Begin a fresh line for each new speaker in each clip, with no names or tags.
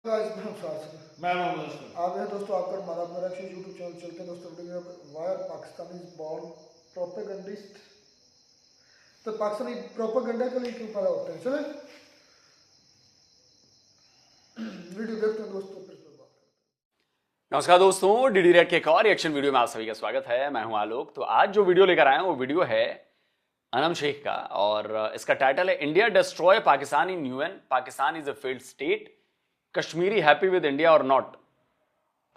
आप हैं दोस्तों, आपका हमारा मेरा यूट्यूब चैनल चलते हैं दोस्तों। Video wire Pakistani born propagandist, तो पाकिस्तानी प्रोपेगेंडा के लिए क्यों पैदा होते हैं, चले वीडियो देखते हैं दोस्तों, फिर बात करते हैं।
नमस्कार दोस्तों, डीडी रेड के एक और रिएक्शन वीडियो में आप सभी का स्वागत है। मैं हूं आलोक। तो आज जो वीडियो लेकर आया हूं वो वीडियो है अनम शेख का, और इसका टाइटल है India destroy Pakistan in UN, Pakistan is a failed state, Kashmiri happy with India और नॉट।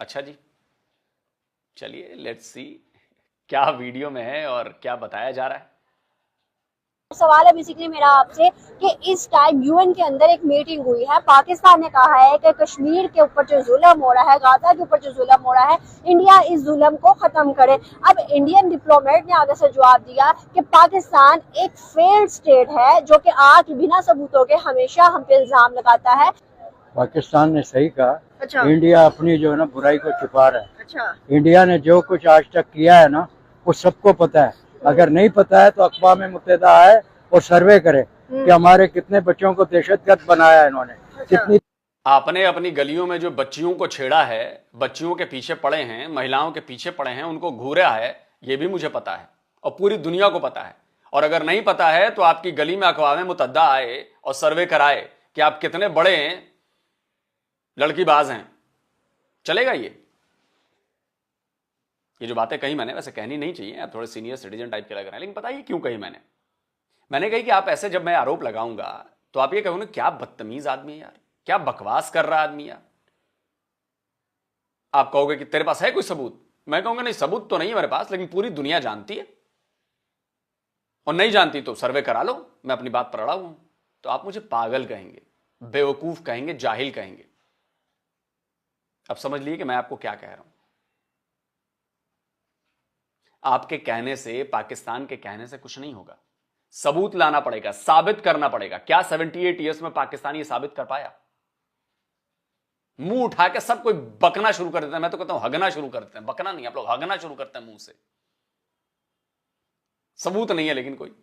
अच्छा जी, चलिए लेट्स सी क्या वीडियो में है और क्या बताया जा रहा है।
सवाल है बेसिकली मेरा आपसे कि इस टाइम यूएन के अंदर एक मीटिंग हुई है। पाकिस्तान ने कहा है कि कश्मीर के ऊपर जो जुल्म हो रहा है, गाजा के ऊपर जो जुल्म हो रहा है, इंडिया इस जुल्म को खत्म करे। अब इंडियन डिप्लोमेट ने आगे से जवाब दिया कि पाकिस्तान एक फेल्ड स्टेट है जो कि आज बिना सबूतों के हमेशा हम पे इल्जाम लगाता है।
पाकिस्तान ने सही कहा।
अच्छा।
इंडिया अपनी जो है ना बुराई को छुपा रहा है।
अच्छा।
इंडिया ने जो कुछ आज तक किया है ना वो सबको पता है। अगर नहीं पता है तो अक़वाम मुत्तहिदा आए और सर्वे करे कि हमारे कितने बच्चों को दहशतगर्द बनाया है इन्होंने। कितनी
आपने अपनी गलियों में जो बच्चियों को छेड़ा है, बच्चियों के पीछे पड़े हैं, महिलाओं के पीछे पड़े हैं, उनको घूरा है, ये भी मुझे पता है और पूरी दुनिया को पता है। और अगर नहीं पता है तो आपकी गली में अक़वाम मुत्तहिदा आए और सर्वे कराए कि आप कितने बड़े लड़कीबाज हैं, चलेगा। ये जो बातें कही मैंने, वैसे कहनी नहीं चाहिए, आप थोड़े सीनियर सिटीजन टाइप के लग रहे हैं, लेकिन पता है क्यों कही मैंने कही कि आप ऐसे जब मैं आरोप लगाऊंगा तो आप ये कहोगे क्या बदतमीज आदमी है यार, क्या बकवास कर रहा आदमी यार। आप कहोगे कि तेरे पास है कोई सबूत, मैं कहूंगा नहीं सबूत तो नहीं है मेरे पास, लेकिन पूरी दुनिया जानती है, और नहीं जानती तो सर्वे करा लो, मैं अपनी बात पर अड़ा हूं। तो आप मुझे पागल कहेंगे, बेवकूफ कहेंगे, जाहिल कहेंगे। अब समझ लिए कि मैं आपको क्या कह रहा हूं। आपके कहने से, पाकिस्तान के कहने से कुछ नहीं होगा, सबूत लाना पड़ेगा, साबित करना पड़ेगा। क्या 78 ईयर्स में पाकिस्तान ये साबित कर पाया? मुंह उठा के सब कोई बकना शुरू कर देता है, मैं तो कहता हूं हगना शुरू कर देते हैं, बकना नहीं, आप लोग हगना शुरू करते हैं मुंह से। सबूत नहीं है लेकिन कोई।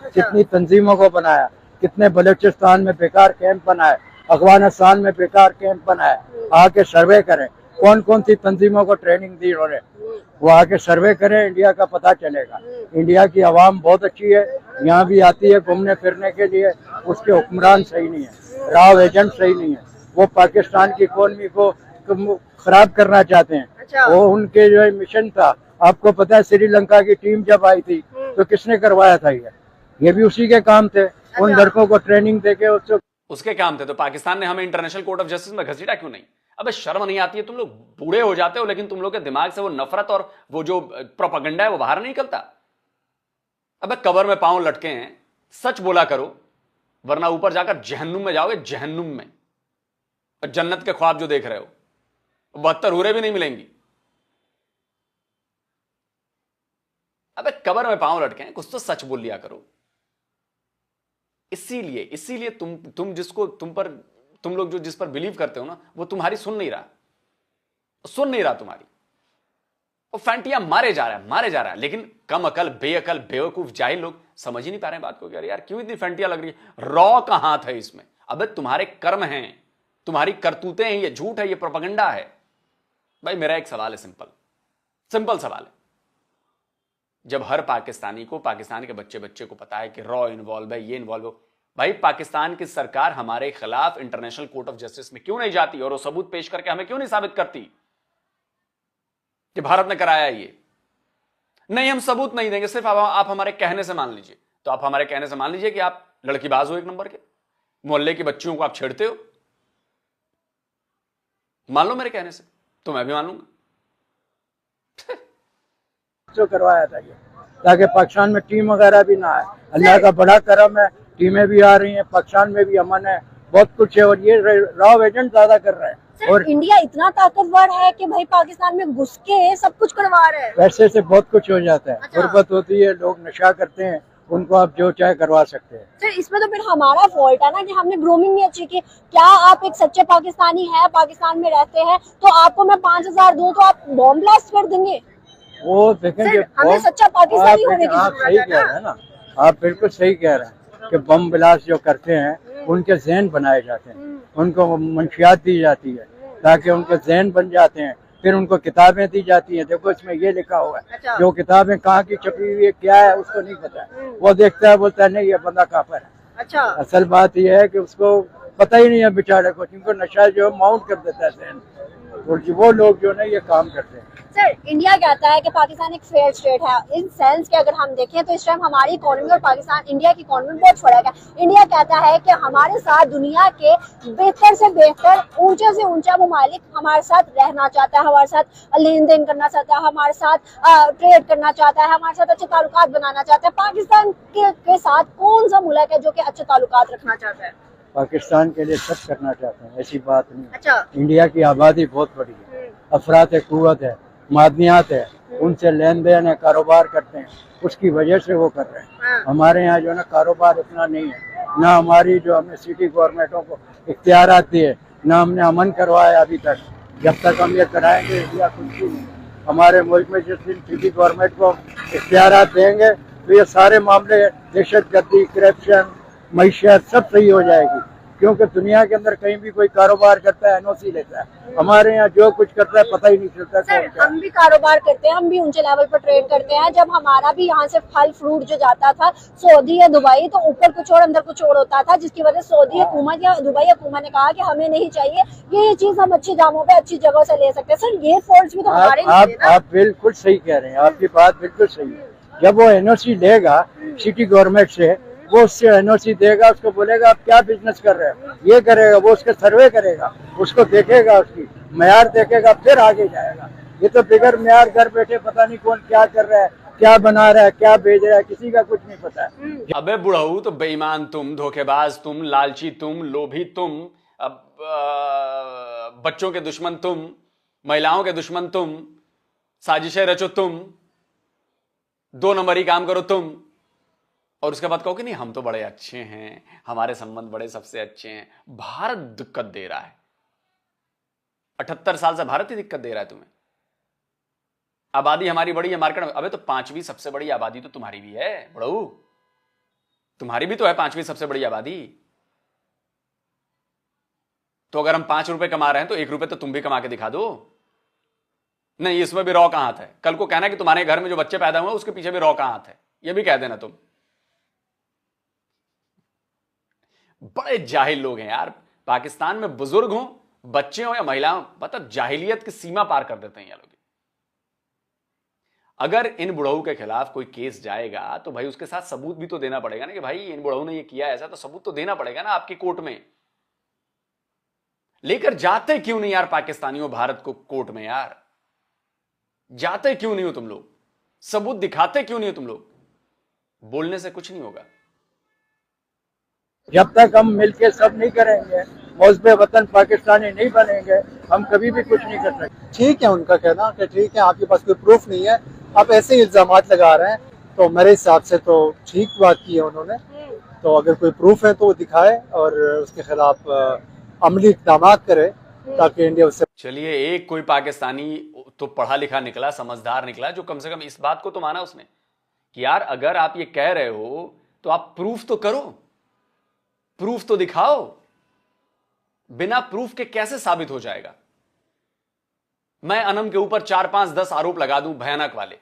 कितनी तंजीमों को बनाया, कितने बलूचिस्तान में बेकार कैंप बनाए, अफगानिस्तान में बेकार कैंप बनाए। आके सर्वे करें कौन कौन सी तंजीमों को ट्रेनिंग दी उन्होंने, वो आके सर्वे करें, इंडिया का पता चलेगा। इंडिया की आवाम बहुत अच्छी है, यहाँ भी आती है घूमने फिरने के लिए। उसके हुक्मरान सही नहीं है, राव एजेंट सही नहीं है, वो पाकिस्तान की इकोनॉमी को खराब करना चाहते हैं।
अच्छा।
वो उनके जो मिशन था, आपको पता है श्रीलंका की टीम जब आई थी तो किसने करवाया था? ये भी उसी के काम थे। उन लड़कों को ट्रेनिंग देके
उसके काम थे। तो पाकिस्तान ने हमें इंटरनेशनल कोर्ट ऑफ जस्टिस में घसीटा क्यों नहीं? अबे शर्म नहीं आती है? तुम लोग बूढ़े हो जाते हो लेकिन तुम लोग के दिमाग से वो नफरत और वो जो प्रोपेगेंडा है वो बाहर नहीं निकलता। अबे कब्र में पांव लटके हैं, सच बोला करो, वरना ऊपर जाकर जहन्नुम में जाओगे, जहन्नुम में। और जन्नत के ख्वाब जो देख रहे हो 72 हूरें भी नहीं मिलेंगी। अबे कब्र में पांव लटके हैं, कुछ तो सच बोल लिया करो। इसीलिए तुम लोग जो जिस पर बिलीव करते हो ना, वो तुम्हारी सुन नहीं रहा तुम्हारी। वो फैंटियां मारे जा रहा है, लेकिन कम अकल, बेअकल, बेवकूफ, जाहिल लोग समझ ही नहीं पा रहे हैं बात को। यार क्यों इतनी फैंटियां लग रही है? रॉ का हाथ है इसमें। अबे तुम्हारे कर्म हैं, तुम्हारी करतूतें हैं, ये झूठ है, ये प्रोपेगेंडा है। भाई मेरा एक सवाल है, सिंपल सवाल है। जब हर पाकिस्तानी को, पाकिस्तान के बच्चे को पता है कि रॉ इन्वॉल्व है, ये इन्वॉल्व हो, भाई पाकिस्तान की सरकार हमारे खिलाफ इंटरनेशनल कोर्ट ऑफ जस्टिस में क्यों नहीं जाती और वो सबूत पेश करके हमें क्यों नहीं साबित करती कि भारत ने कराया? ये नहीं, हम सबूत नहीं देंगे, सिर्फ आप हमारे कहने से मान लीजिए। तो आप हमारे कहने से मान लीजिए कि आप लड़कीबाज हो, एक नंबर के, मोहल्ले की बच्चियों को आप छेड़ते हो, मान लो मेरे कहने से, तो मैं भी मान लूंगा।
जो करवाया था ये, ताकि पाकिस्तान में टीम वगैरह भी ना आए। अल्लाह का बड़ा करम है, टीमें भी आ रही हैं, पाकिस्तान में भी अमन है, बहुत कुछ है। और ये राव एजेंट ज्यादा कर रहे हैं। और
इंडिया इतना ताकतवर है कि भाई पाकिस्तान में घुस के सब कुछ करवा रहे हैं।
पैसे से बहुत कुछ हो जाता है।
अच्छा।
गुर्बत होती है, लोग नशा करते हैं, उनको आप जो चाहे करवा सकते हैं।
सर इसमें तो फिर हमारा फॉल्ट है ना कि हमने ग्रूमिंग नहीं अच्छी की। क्या आप एक सच्चे पाकिस्तानी है, पाकिस्तान में रहते हैं, तो आपको मैं 5000 दूं तो आप बॉम्ब ब्लास्ट कर देंगे?
वो देखेंगे,
हमें सच्चा पाकिस्तानी होने की
आप
जरूरत
सही
है
कह रहे हैं ना, आप बिल्कुल सही कह रहे हैं कि बम ब्लास्ट जो करते हैं उनके जहन बनाए जाते हैं, उनको मंशियात दी जाती है ताकि उनके जहन बन जाते हैं। फिर उनको किताबें दी जाती हैं, देखो इसमें ये लिखा हुआ है।
अच्छा।
जो किताबें कहाँ की छपी हुई है, क्या है, उसको नहीं पता है। वो देखता है, बोलता है नहीं ये बंदा काफिर है।
अच्छा।
असल बात यह है कि उसको पता ही नहीं है बेचारे को, जिनको नशा जो है माउंट कर देता है जहन, और वो लोग जो है ना ये काम करते हैं।
सर, इंडिया कहता है कि पाकिस्तान एक फेयर स्टेट है। इन सेंस के अगर हम देखें तो इस टाइम हमारी इकोनॉमी और पाकिस्तान इंडिया की इकोनॉमी में बहुत फर्क है। इंडिया कहता है कि हमारे साथ दुनिया के बेहतर से बेहतर, ऊंचे से ऊंचा मुमालिक हमारे साथ रहना चाहता है, हमारे साथ लेन देन करना चाहता है, हमारे साथ ट्रेड करना चाहता है, हमारे साथ अच्छे ताल्लुकात बनाना चाहता है। पाकिस्तान के साथ कौन सा मुल्क है जो कि अच्छे ताल्लुकात रखना चाहता है?
पाकिस्तान के लिए सब करना चाहते हैं, ऐसी बात नहीं।
अच्छा।
इंडिया की आबादी बहुत बड़ी है, अफरात कुव्वत है, मादनियात है, उनसे लेन देन है, कारोबार करते हैं, उसकी वजह से वो कर रहे हैं। हमारे यहाँ जो है ना कारोबार इतना नहीं है, ना हमारी जो हमने सिटी गवर्नमेंटों को इख्तियारात दिए, ना हमने अमन करवाया अभी तक। जब तक हम ये कराएंगे इंडिया कुछ भी नहीं। हमारे मुल्क में जिस दिन सिटी गवर्नमेंट को इख्तियारात देंगे तो ये सारे मामले, दहशतगर्दी, करप्शन, मईशत सब सही हो जाएगी। क्योंकि दुनिया के अंदर कहीं भी कोई कारोबार करता है एनओसी लेता है, हमारे यहाँ जो कुछ करता है पता ही नहीं चलता।
सर, हम भी कारोबार करते हैं, हम भी ऊंचे लेवल पर ट्रेड करते हैं। जब हमारा भी यहाँ से फल फ्रूट जो जाता था सऊदी या दुबई, तो ऊपर कुछ और अंदर कुछ और होता था, जिसकी वजह से सऊदी हुकूमत या दुबई हुकूमत ने कहा कि हमें नहीं चाहिए ये चीज, हम अच्छी दामों पे अच्छी जगह से ले सकते हैं। सर, ये फॉल्ट भी तो हमारे नहीं है ना?
आप बिल्कुल सही कह रहे हैं, आपकी बात बिल्कुल सही है। जब वो एनओसी लेगा सिटी गवर्नमेंट से, वो उससे एनओसी देगा, उसको बोलेगा आप क्या बिजनेस कर रहे हो, ये करेगा, वो उसका सर्वे करेगा, उसको देखेगा, उसकी मयार देखेगा, फिर आगे जाएगा। ये तो बिगर मयार घर बैठे पता नहीं कौन क्या कर रहा है, क्या बना रहा है, क्या भेज रहा है, किसी का कुछ नहीं पता है।
अबे बुढ़ऊ, तो बेईमान तुम, धोखेबाज तुम, लालची तुम, लोभी तुम, अब बच्चों के दुश्मन तुम, महिलाओं के दुश्मन तुम, साजिशें रचो तुम, 2 नंबरी काम करो तुम, और उसके बाद कहो कि नहीं हम तो बड़े अच्छे हैं, हमारे संबंध बड़े सबसे अच्छे हैं। भारत दिक्कत दे रहा है, 78 साल से भारत ही दिक्कत दे रहा है तुम्हें। आबादी हमारी बड़ी है मार्केट में, अबे तो 5वीं सबसे बड़ी आबादी तो तुम्हारी भी है बड़ऊ, तुम्हारी भी तो है 5वीं सबसे बड़ी आबादी। तो अगर हम 5 रुपए कमा रहे हैं तो 1 रुपए तो तुम भी कमा के दिखा दो। नहीं, इसमें भी रॉ का हाथ है। कल को कहना कि तुम्हारे घर में जो बच्चे पैदा हुए उसके पीछे भी रॉ का हाथ है, यह भी कह देना तुम। बड़े जाहिल लोग हैं यार। पाकिस्तान में बुजुर्ग हो, बच्चे हो या महिलाओं, मतलब जाहिलियत की सीमा पार कर देते हैं ये लोग। अगर इन बुढ़ऊ के खिलाफ कोई केस जाएगा तो भाई उसके साथ सबूत भी तो देना पड़ेगा ना कि भाई इन बुढ़ऊ ने ये किया ऐसा, तो सबूत तो देना पड़ेगा ना आपकी कोर्ट में। लेकर जाते क्यों नहीं यार पाकिस्तानियों भारत को कोर्ट में? यार जाते क्यों नहीं हो तुम लोग? सबूत दिखाते क्यों नहीं हो तुम लोग? बोलने से कुछ नहीं होगा।
जब तक हम मिलके सब नहीं करेंगे, मौजूद वतन पाकिस्तानी नहीं बनेंगे, हम कभी भी कुछ नहीं कर सकते।
ठीक है उनका कहना कि ठीक है आपके पास कोई प्रूफ नहीं है, आप ऐसे ही इल्जामात लगा रहे हैं, तो मेरे हिसाब से तो ठीक बात की है उन्होंने। तो अगर कोई प्रूफ है तो वो दिखाए और उसके खिलाफ अमली इक़दाम करे ताकि इंडिया उससे।
चलिए, एक कोई पाकिस्तानी तो पढ़ा लिखा निकला, समझदार निकला, जो कम से कम इस बात को तो माना उसने कि यार अगर आप ये कह रहे हो तो आप प्रूफ तो करो, प्रूफ तो दिखाओ। बिना प्रूफ के कैसे साबित हो जाएगा? मैं अनम के ऊपर 4, 5, 10 आरोप लगा दूं भयानक वाले,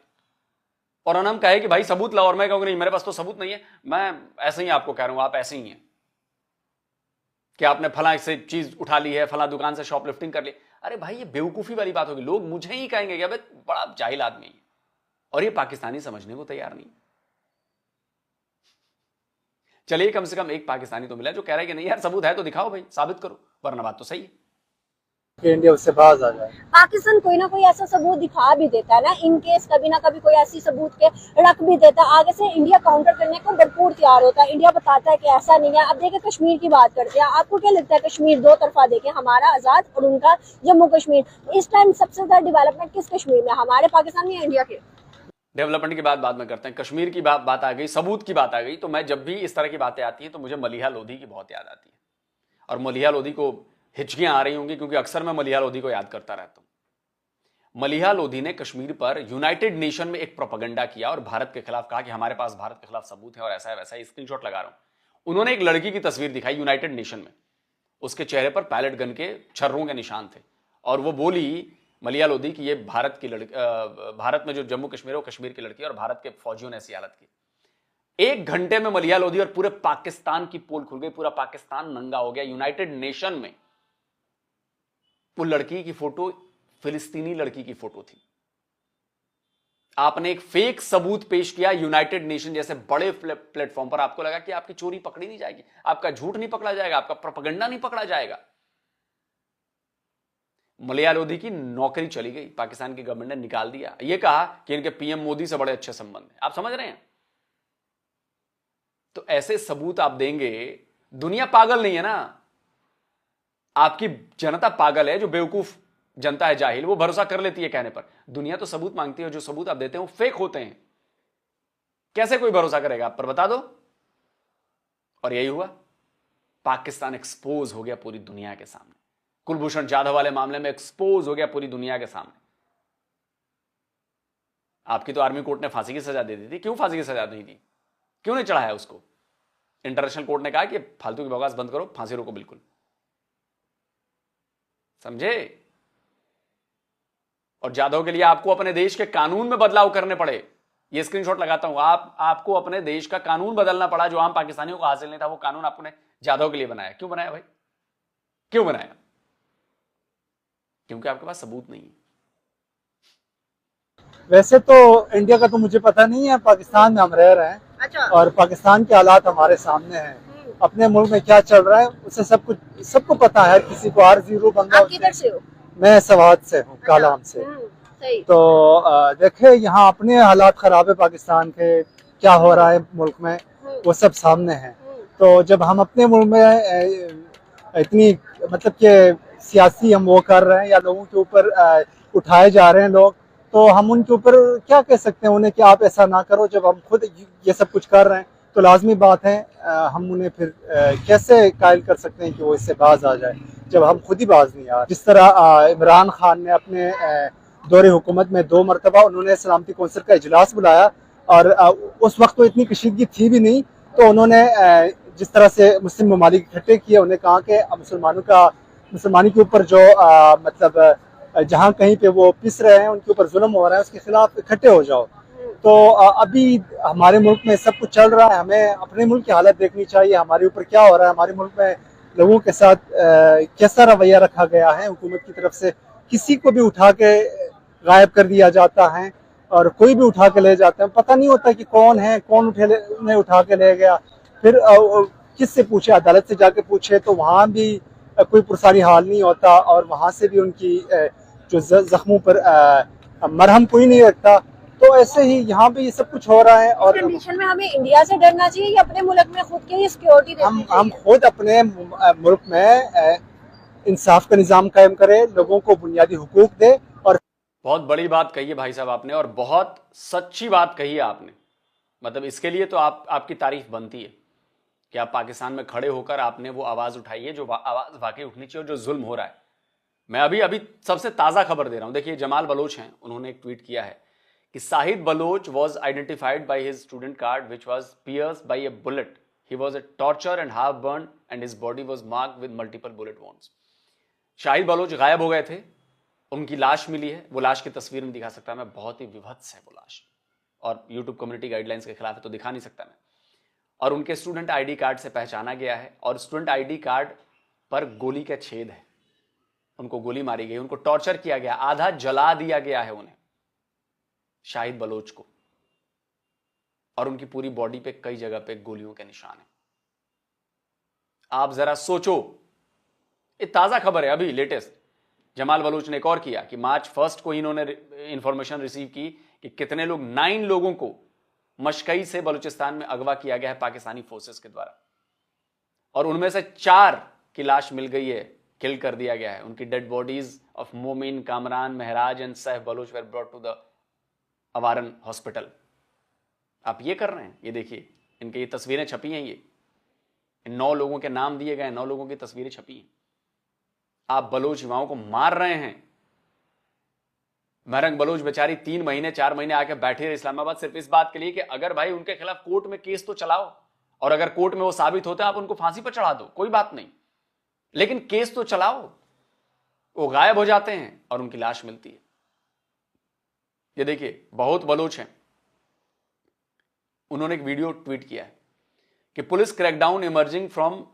और अनम कहे कि भाई सबूत लाओ, और मैं कहूंगा नहीं मेरे पास तो सबूत नहीं है, मैं ऐसे ही आपको कह रहा हूं आप ऐसे ही हैं कि आपने फला से चीज उठा ली है, फला दुकान से शॉपलिफ्टिंग कर ली। अरे भाई ये बेवकूफी वाली बात होगी, लोग मुझे ही कहेंगे कि बड़ा जाहिल आदमी है, और ये पाकिस्तानी समझने को तैयार नहीं। चलिए, कम से कम एक पाकिस्तानी तो मिला जो कह रहा है कि नहीं यार सबूत है तो दिखाओ भाई, साबित करो, वरना बात तो सही है
कि इंडिया उससे बाज आ जाए।
पाकिस्तान कोई ना कोई ऐसा सबूत दिखा भी देता है ना, इन केस कभी ना कभी कोई ऐसी सबूत के रख भी देता है, आगे से इंडिया काउंटर करने को भरपूर तैयार होता है। इंडिया बताता है कि ऐसा नहीं है। अब देखिए कश्मीर की बात करते हैं, आपको क्या लगता है कश्मीर दो तरफा देखे, हमारा आजाद और उनका जम्मू कश्मीर, इस टाइम सबसे ज्यादा डेवलपमेंट किस कश्मीर में, हमारे पाकिस्तान में या इंडिया के?
डेवलपमेंट की बात बाद में करते हैं। कश्मीर की बात आ गई, सबूत की बात आ गई, तो मैं जब भी इस तरह की बातें आती हैं तो मुझे मलिहा लोधी की बहुत याद आती है। और मलिहा लोधी को हिचकियां आ रही होंगी क्योंकि अक्सर मैं मलिहा लोधी को याद करता रहता हूं। मलिहा लोधी ने कश्मीर पर यूनाइटेड नेशन में एक प्रोपेगेंडा किया और भारत के खिलाफ कहा कि हमारे पास भारत के खिलाफ सबूत है और ऐसा है वैसा है, स्क्रीनशॉट लगा रहा हूं। उन्होंने एक लड़की की तस्वीर दिखाई यूनाइटेड नेशन में, उसके चेहरे पर पैलेट गन के छर्रों के निशान थे, और वो बोली मलिया लोधी कि ये भारत की लड़की, भारत में जो जम्मू कश्मीर है वो कश्मीर की लड़की है और भारत के फौजियों ने ऐसी हालत की। 1 घंटे में मलिया लोधी और पूरे पाकिस्तान की पोल खुल गई, पूरा पाकिस्तान नंगा हो गया। यूनाइटेड नेशन में वो लड़की की फोटो फिलिस्तीनी लड़की की फोटो थी। आपने एक फेक सबूत पेश किया यूनाइटेड नेशन जैसे बड़े प्लेटफॉर्म पर, आपको लगा कि आपकी चोरी पकड़ी नहीं जाएगी, आपका झूठ नहीं पकड़ा जाएगा, आपका प्रोपेगेंडा नहीं पकड़ा जाएगा। मलिया लोधी की नौकरी चली गई, पाकिस्तान की गवर्नमेंट ने निकाल दिया। यह कहा कि इनके पीएम मोदी से बड़े अच्छे संबंध हैं। आप समझ रहे हैं? तो ऐसे सबूत आप देंगे। दुनिया पागल नहीं है ना, आपकी जनता पागल है, जो बेवकूफ जनता है, जाहिल, वो भरोसा कर लेती है कहने पर। दुनिया तो सबूत मांगती है, जो सबूत आप देते हैं वो फेक होते हैं। कैसे कोई भरोसा करेगा आप पर, बता दो। और यही हुआ, पाकिस्तान एक्सपोज हो गया पूरी दुनिया के सामने। कुलभूषण जाधव वाले मामले में एक्सपोज हो गया पूरी दुनिया के सामने। आपकी तो आर्मी कोर्ट ने फांसी की सजा दे दी थी, क्यों फांसी की सजा नहीं दी? क्यों नहीं चढ़ाया उसको? इंटरनेशनल कोर्ट ने कहा कि फालतू की बकवास बंद करो, फांसी रोको बिल्कुल। समझे? और जाधव के लिए आपको अपने देश के कानून में बदलाव करने पड़े। ये स्क्रीनशॉट लगाता हूं, आपको अपने देश का कानून बदलना पड़ा, जो आम पाकिस्तानियों को हासिल नहीं था। वो कानून आपने जाधव के लिए बनाया। क्यों बनाया भाई? क्यों बनाया? क्योंकि आपके पास सबूत नहीं है।
वैसे तो इंडिया का तो मुझे पता नहीं है, पाकिस्तान में हम रह रहे हैं।
अच्छा।
और पाकिस्तान के हालात हमारे सामने हैं। अपने मुल्क में क्या चल रहा है उसे सबको पता है। किसी को R0 बंदा।
आप किधर से हो?
मैं सवाद से हूँ, कालाम से।
सही।
तो देखे यहाँ अपने हालात खराब है पाकिस्तान के, क्या हो रहा है मुल्क में वो सब सामने है। तो जब हम अपने मुल्क में इतनी मतलब कि सियासी हम वो कर रहे हैं या लोगों के ऊपर उठाए जा रहे हैं लोग, तो हम उनके ऊपर क्या कह सकते हैं उन्हें कि आप ऐसा ना करो। जब हम खुद ये सब कुछ कर रहे हैं तो लाजमी बात है हम उन्हें फिर कैसे कायल कर सकते हैं कि वो इससे बाज आ जाए, जब हम खुद ही बाज नहीं आ रहे। जिस तरह इमरान खान ने अपने दौरे हुकूमत में 2 मरतबा उन्होंने सलामती कौंसिल का इजलास बुलाया, और उस वक्त तो इतनी कशीदगी थी भी नहीं, तो उन्होंने जिस तरह से मुस्लिम ममालिक इकट्ठे किए, उन्हें कहा कि मुसलमानों के ऊपर जो मतलब जहाँ कहीं पे वो पिस रहे हैं, उनके ऊपर जुल्म हो रहा है, उसके खिलाफ इकट्ठे हो जाओ। तो अभी हमारे मुल्क में सब कुछ चल रहा है, हमें अपने मुल्क की हालत देखनी चाहिए, हमारे ऊपर क्या हो रहा है, हमारे मुल्क में लोगों के साथ कैसा रवैया रखा गया है हुकूमत की तरफ से। किसी को भी उठा के गायब कर दिया जाता है और कोई भी उठा के ले जाते हैं, पता नहीं होता कि कौन है, कौन उन्हें उठा के ले गया। फिर किससे पूछे? अदालत से जाके पूछे तो वहाँ भी कोई पुरसानी हाल नहीं होता, और वहाँ से भी उनकी जो जख्मों पर मरहम कोई नहीं रखता। तो ऐसे ही यहाँ पे ये सब कुछ हो रहा है। और
कंडीशन में हमें इंडिया से डरना चाहिए या अपने मुल्क में खुद की सिक्योरिटी देखनी चाहिए?
हम खुद अपने मुल्क में इंसाफ का निजाम कायम करें, लोगों को बुनियादी हुकूक दे। और
बहुत बड़ी बात कही है भाई साहब आपने, और बहुत सच्ची बात कही है आपने। मतलब इसके लिए तो आपकी तारीफ बनती है कि आप पाकिस्तान में खड़े होकर आपने वो आवाज उठाई है, जो आवाज वाकई उठनी चाहिए, और जो जुल्म हो रहा है। मैं अभी सबसे ताजा खबर दे रहा हूं। देखिए, जमाल बलोच हैं, उन्होंने एक ट्वीट किया है कि Shahid Baloch was identified by his student card which was pierced by a bullet. He was a tortured and half burned and his body was marked with multiple bullet wounds. Shahid Baloch गायब हो गए थे, उनकी लाश मिली है। वो लाश की तस्वीर नहीं दिखा सकता मैं, बहुत ही विभत्स है वो लाश, और YouTube कम्युनिटी गाइडलाइंस के खिलाफ है तो दिखा नहीं सकता मैं। और उनके स्टूडेंट ID कार्ड से पहचाना गया है, और स्टूडेंट ID कार्ड पर गोली का छेद है। उनको गोली मारी गई, उनको टॉर्चर किया गया, आधा जला दिया गया है उन्हें, शाहिद बलोच को, और उनकी पूरी बॉडी पे कई जगह पे गोलियों के निशान हैं। आप जरा सोचो, ये ताजा खबर है अभी लेटेस्ट। जमाल बलोच ने एक और किया कि March 1 को इन्होंने इंफॉर्मेशन रिसीव की कि कितने लोग 9 लोगों को मशकई से बलूचिस्तान में अगवा किया गया है पाकिस्तानी फोर्सेस के द्वारा, और उनमें से 4 की लाश मिल गई है, किल कर दिया गया है। उनकी dead bodies of Momin, Kamran, Mehraj and Saif Baloch were brought to the Awaran hospital. आप ये कर रहे हैं, ये देखिए, इनके ये तस्वीरें छपी हैं, ये 9 लोगों के नाम दिए गए, 9 लोगों की तस्वीरें छपी हैं। आप बलोच युवाओं को मार रहे हैं। महरंग बलोच बेचारी 3 महीने 4 महीने आके बैठी रही इस्लामाबाद, सिर्फ इस बात के लिए कि अगर भाई उनके खिलाफ कोर्ट में केस तो चलाओ, और अगर कोर्ट में वो साबित होता है आप उनको फांसी पर चढ़ा दो, कोई बात नहीं, लेकिन केस तो चलाओ। वो गायब हो जाते हैं और उनकी लाश मिलती है। ये देखिए, बहुत बलोच हैं, उन्होंने एक वीडियो ट्वीट किया है कि police crackdown emerging from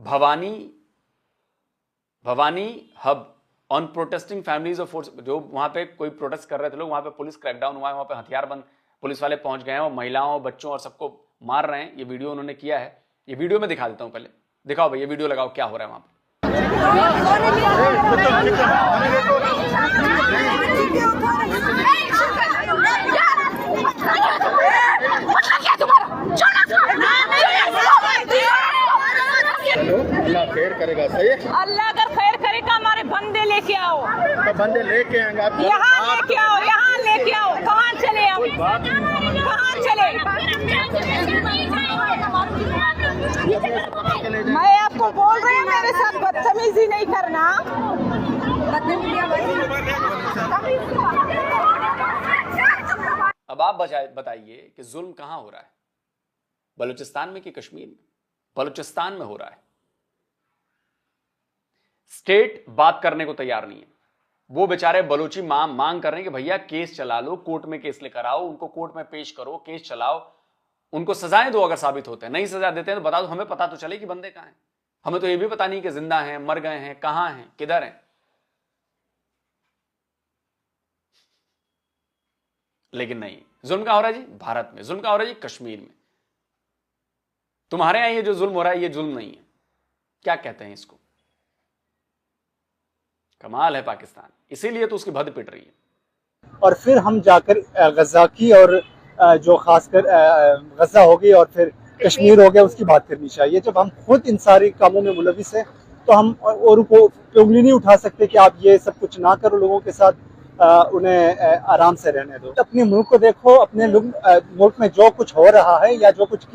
Bhavani hub on protesting families of force. जो वहां पे कोई प्रोटेस्ट कर रहे थे लोग, वहां पे पुलिस क्रैकडाउन हुआ है, वहां पे हथियारबंद पुलिस वाले पहुंच गए हैं और महिलाओं, बच्चों और सबको मार रहे हैं। ये वीडियो उन्होंने किया है। ये वीडियो में दिखा देता हूं, पहले दिखाओ भाई, ये वीडियो लगाओ क्या हो रहा है वहां पे।
अल्लाह खैर करेगा, सही है।
अल्लाह अगर खैर करेगा, हमारे बंदे लेके आओ।
तो बंदे लेके आएंगे आप,
यहाँ लेके आओ, यहाँ लेके आओ। कहाँ चले आप, कहाँ चले? मैं आपको बोल रही हूँ, मेरे साथ बदतमीजी नहीं करना।
अब आप बताइए कि जुल्म कहां हो रहा है, बलूचिस्तान में कि कश्मीर में? बलूचिस्तान में हो रहा है। स्टेट बात करने को तैयार नहीं है। वो बेचारे बलूची मांग कर रहे हैं कि भैया केस चला लो, कोर्ट में केस लेकर आओ, उनको कोर्ट में पेश करो, केस चलाओ, उनको सजाएं दो। अगर साबित होते हैं, नहीं सजा देते हैं तो बता दो, हमें पता तो चले कि बंदे कहां हैं। हमें तो ये भी पता नहीं कि जिंदा हैं, मर गए हैं, कहां हैं, किधर हैं। लेकिन नहीं, जुल्म कहां हो रहा है जी? भारत में। जुल्म कहां हो रहा है जी? कश्मीर में। तुम्हारे यहां ये जो जुल्म हो रहा है, ये जुल्म नहीं है। क्या कहते हैं इसको? कमाल है पाकिस्तान, इसीलिए तो उसकी भद पिट रही है।
और फिर हम जाकर गजा की और जो खासकर गजा हो गई और फिर कश्मीर हो गया, उसकी बात करनी चाहिए। जब हम खुद इन सारी कामों में मुलविस हैं तो हम और को उंगली नहीं उठा सकते कि आप ये सब कुछ ना करो, लोगों के साथ उन्हें आराम से रहने दो। अपने मुल्क को देखो, अपने मुल्क में जो कुछ हो रहा है या जो कुछ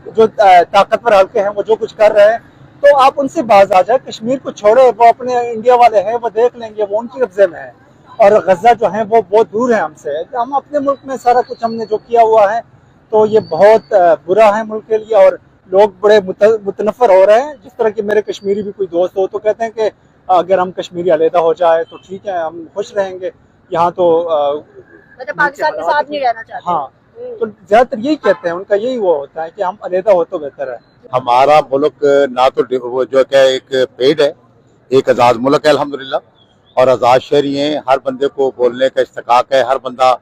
जो ताकतवर हल्के हैं वो जो कुछ कर रहे हैं, तो आप उनसे बाज आ जाए। कश्मीर को छोड़े, वो अपने इंडिया वाले हैं, वो देख लेंगे, वो उनकी कब्जे में है। और गजा जो है वो बहुत दूर है हमसे। हम अपने मुल्क में सारा कुछ हमने जो किया हुआ है, तो ये बहुत बुरा है मुल्क के लिए। और लोग बड़े मुतनफर हो रहे हैं। जिस तरह के मेरे कश्मीरी भी कोई दोस्त हो तो कहते हैं कि अगर हम कश्मीरी अलहदा हो जाए तो ठीक है, हम खुश रहेंगे। यहाँ तो
मतलब पाकिस्तान के साथ नहीं रहना चाहते।
हाँ, तो ज्यादातर यही कहते हैं, उनका यही वो होता है कि हम अलहदा हो तो बेहतर है।
हमारा मुल्क ना तो वो जो क्या एक पेड़ है, एक आज़ाद मुल्क है अल्हम्दुलिल्लाह, और आज़ाद शहरी हैं। हर बंदे को बोलने का इस्तिकाक है, हर बंदा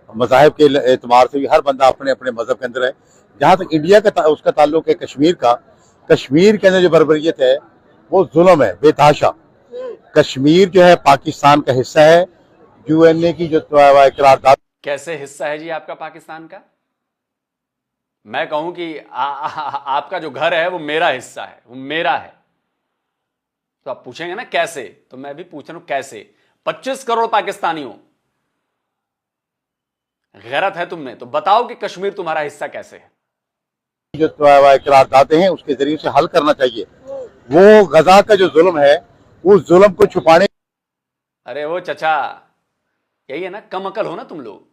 मज़ाहिब के एतबार से भी हर बंदा अपने अपने मज़हब के अंदर है। जहाँ तक इंडिया का उसका ताल्लुक है कश्मीर का, कश्मीर के अंदर जो बर्बरियत है वो जुल्म है बेतहाशा। कश्मीर जो है पाकिस्तान का हिस्सा है। यूएनए की जो करारदाद,
कैसे हिस्सा है जी आपका पाकिस्तान का? मैं कहूं कि आपका जो घर है वो मेरा हिस्सा है, वो मेरा है। तो आप पूछेंगे ना कैसे, तो मैं भी पूछ रहा हूं कैसे। 25 करोड़ पाकिस्तानियों, गैरत है तुमने तो बताओ कि कश्मीर तुम्हारा हिस्सा कैसे है।
जो करारदादें हैं उसके जरिए से हल करना चाहिए। वो गजा का जो जुल्म है, उस जुल्म को छुपाने।
अरे वो चचा, यही है ना, कम अकल हो ना तुम लोग,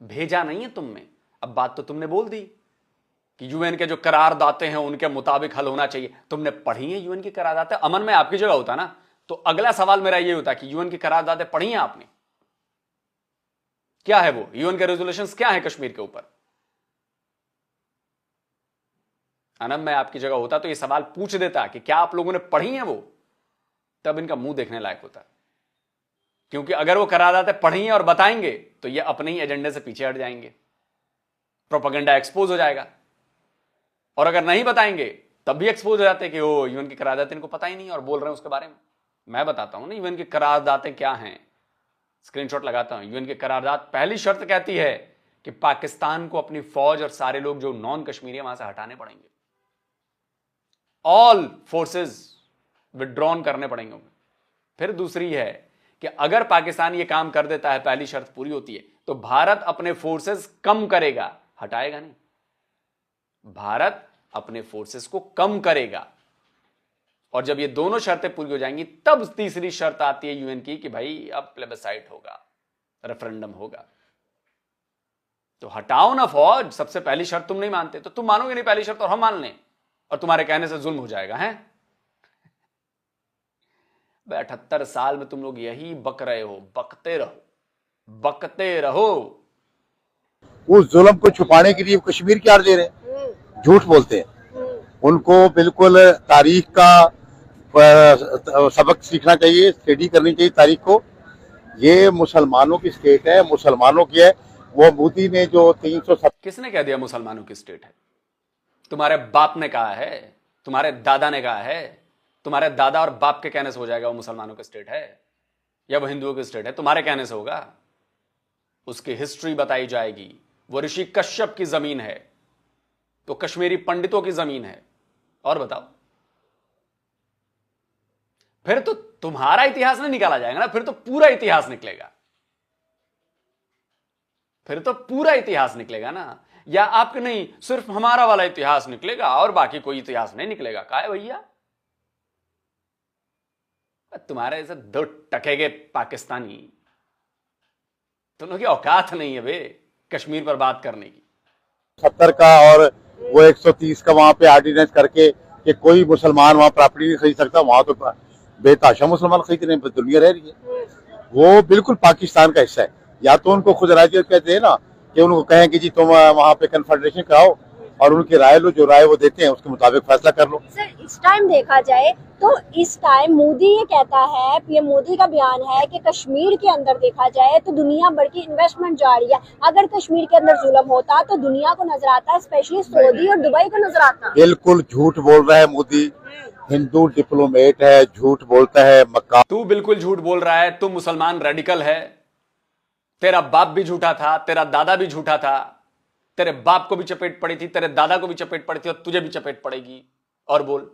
भेजा नहीं है तुम में। अब बात तो तुमने बोल दी कि यूएन के जो करारदाते हैं उनके मुताबिक हल होना चाहिए। तुमने पढ़ी है यूएन की करारदाते? अमन में आपकी जगह होता ना तो अगला सवाल मेरा ये होता कि यूएन की करारदाते पढ़ी हैं आपने? क्या है वो यूएन के रेजोल्यूशंस, क्या है कश्मीर के ऊपर? अनम मैं आपकी जगह होता तो ये सवाल पूछ देता कि क्या आप लोगों ने पढ़ी है वो, तब इनका मुंह देखने लायक होता। क्योंकि अगर वो करारदाते पढ़ी हैं और बताएंगे तो ये अपने ही एजेंडे से पीछे हट जाएंगे, प्रोपेगेंडा एक्सपोज हो जाएगा। और अगर नहीं बताएंगे तब भी एक्सपोज हो जाते कि ओ यूएन की करारदाते इनको पता ही नहीं और बोल रहे हैं उसके बारे में। मैं बताता हूं ना यूएन की करारदाते क्या हैं, स्क्रीनशॉट लगाता हूं। यूएन की करारदात पहली शर्त कहती है कि पाकिस्तान को अपनी फौज और सारे लोग जो नॉन कश्मीरी वहां से हटाने पड़ेंगे, ऑल फोर्सेस विड्रॉन करने पड़ेंगे। फिर दूसरी है कि अगर पाकिस्तान ये काम कर देता है, पहली शर्त पूरी होती है, तो भारत अपने फोर्सेस कम करेगा, हटाएगा नहीं। भारत अपने फोर्सेस को कम करेगा। और जब ये दोनों शर्तें पूरी हो जाएंगी तब तीसरी शर्त आती है यूएन की कि भाई अब प्लेबिसाइट होगा, रेफरेंडम होगा। तो हटाओ ना फौज। सबसे पहली शर्त तुम नहीं मानते, तो तुम मानोगे नहीं पहली शर्त और हम मान लें, और तुम्हारे कहने से जुल्म हो जाएगा। हैं 78 साल में तुम लोग यही बक रहे हो, बकते रहो, बकते रहो।
उस जुल्म को छुपाने के लिए कश्मीर की आड़ दे रहे हैं, झूठ बोलते हैं। उनको बिल्कुल तारीख का सबक सीखना चाहिए, स्टडी करनी चाहिए तारीख को। ये मुसलमानों की स्टेट है, मुसलमानों की है। वो मोदी ने जो 370
किसने कह दिया मुसलमानों की स्टेट है? तुम्हारे बाप ने कहा है, तुम्हारे दादा ने कहा है। तुम्हारे दादा और बाप के कहने से हो जाएगा वो मुसलमानों की स्टेट है या वो हिंदुओं की स्टेट है? तुम्हारे कहने से होगा? उसकी हिस्ट्री बताई जाएगी। वो ऋषि कश्यप की जमीन है, तो कश्मीरी पंडितों की जमीन है। और बताओ, फिर तो तुम्हारा इतिहास नहीं निकाला जाएगा ना, फिर तो पूरा इतिहास निकलेगा। फिर तो पूरा इतिहास निकलेगा ना। या आपके नहीं, सिर्फ हमारा वाला इतिहास निकलेगा और बाकी कोई इतिहास नहीं निकलेगा। का है भैया? तुम्हारे ऐसे दो टकेगे पाकिस्तानी, तुम लोग की औकात नहीं है बे कश्मीर पर बात करने की।
70 का और वो 130 का वहां पे ऑर्डिनेंस करके कि कोई मुसलमान वहां प्रॉपर्टी नहीं खरीद सकता, वहां तो बेताशा मुसलमान खरीद रहे हैं, दुनिया रह रही है। वो बिल्कुल पाकिस्तान का हिस्सा है। या तो उनको खुद राज्य कहते हैं ना, कि उनको कहें कि जी तुम वहां पे कन्फेडरेशन कराओ और उनकी राय लो, जो राय वो देते हैं उसके मुताबिक फैसला कर लो।
सर इस टाइम देखा जाए तो इस टाइम मोदी ये कहता है, पीएम मोदी का बयान है कि कश्मीर के अंदर देखा जाए तो दुनिया भर की इन्वेस्टमेंट जा रही है। अगर कश्मीर के अंदर जुल्म होता तो दुनिया को नजर आता, स्पेशली सऊदी और दुबई को नजर आता।
बिल्कुल झूठ बोल रहा है मोदी, हिंदू डिप्लोमेट है, झूठ बोलता है। मक्का
तू बिल्कुल झूठ बोल रहा है। तू मुसलमान रेडिकल है। तेरा बाप भी झूठा था, तेरा दादा भी झूठा था। तेरे बाप को भी चपेट पड़ी थी, तेरे दादा को भी चपेट पड़ी थी, और तुझे भी चपेट पड़ेगी। और बोल,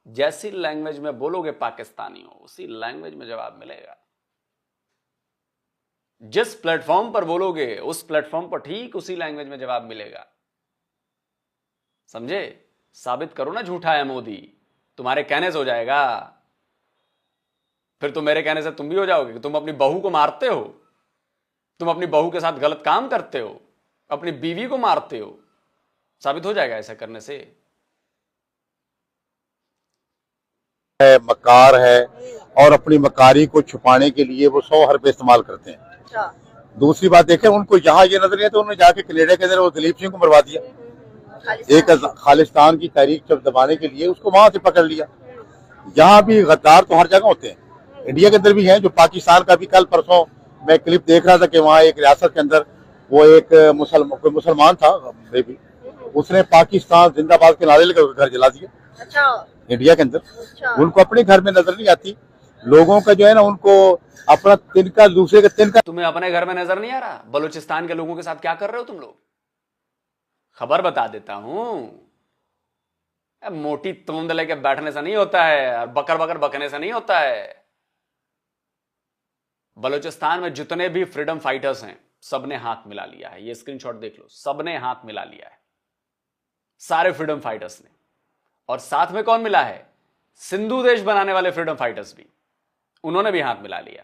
जैसी लैंग्वेज में बोलोगे पाकिस्तानियों, उसी लैंग्वेज में जवाब मिलेगा। जिस प्लेटफॉर्म पर बोलोगे उस प्लेटफॉर्म पर ठीक उसी लैंग्वेज में जवाब मिलेगा। समझे? साबित करो ना झूठा है मोदी। तुम्हारे कहने से हो जाएगा। फिर तो मेरे कहने से तुम भी हो जाओगे कि तुम अपनी बहू को मारते हो, तुम अपनी बहू के साथ गलत काम करते हो, अपनी बीवी को मारते हो। साबित हो जाएगा ऐसा करने से।
है, मकार है, और अपनी मकारी को छुपाने के लिए वो 100 हरबे इस्तेमाल करते हैं।
अच्छा।
दूसरी बात देखें, उनको यहाँ ये नजर नहीं है तो उन्होंने जाके कनेडा के अंदर वो दिलीप सिंह को मरवा दिया। एक खालिस्तान की तारीख जब दबाने के लिए उसको वहां से पकड़ लिया। यहाँ भी गद्दार तो हर जगह होते हैं, इंडिया के अंदर भी हैं। जो पाकिस्तान का भी कल परसों मैं क्लिप देख रहा था कि वहाँ एक रियासत के अंदर वो एक मुसलमान था बेबी, उसने पाकिस्तान जिंदाबाद के नारे लेकर घर जला दिया।
अच्छा।
इंडिया के अंदर।
अच्छा।
उनको अपने घर में नजर नहीं आती। लोगों का जो है ना, उनको अपना तिनका दूसरे का तिनका।
तुम्हें अपने घर में नजर नहीं आ रहा बलूचिस्तान के लोगों के साथ क्या कर रहे हो तुम लोग? खबर बता देता हूं, मोटी तोंद लेके बैठने से नहीं होता है और बकर बकर बकने से नहीं होता है। बलूचिस्तान में जितने भी फ्रीडम फाइटर्स हैं सबने हाथ मिला लिया है। ये स्क्रीनशॉट देख लो, सबने हाथ मिला लिया है, सारे फ्रीडम फाइटर्स ने। और साथ में कौन मिला है? सिंधु देश बनाने वाले फ्रीडम फाइटर्स भी, उन्होंने भी हाथ मिला लिया।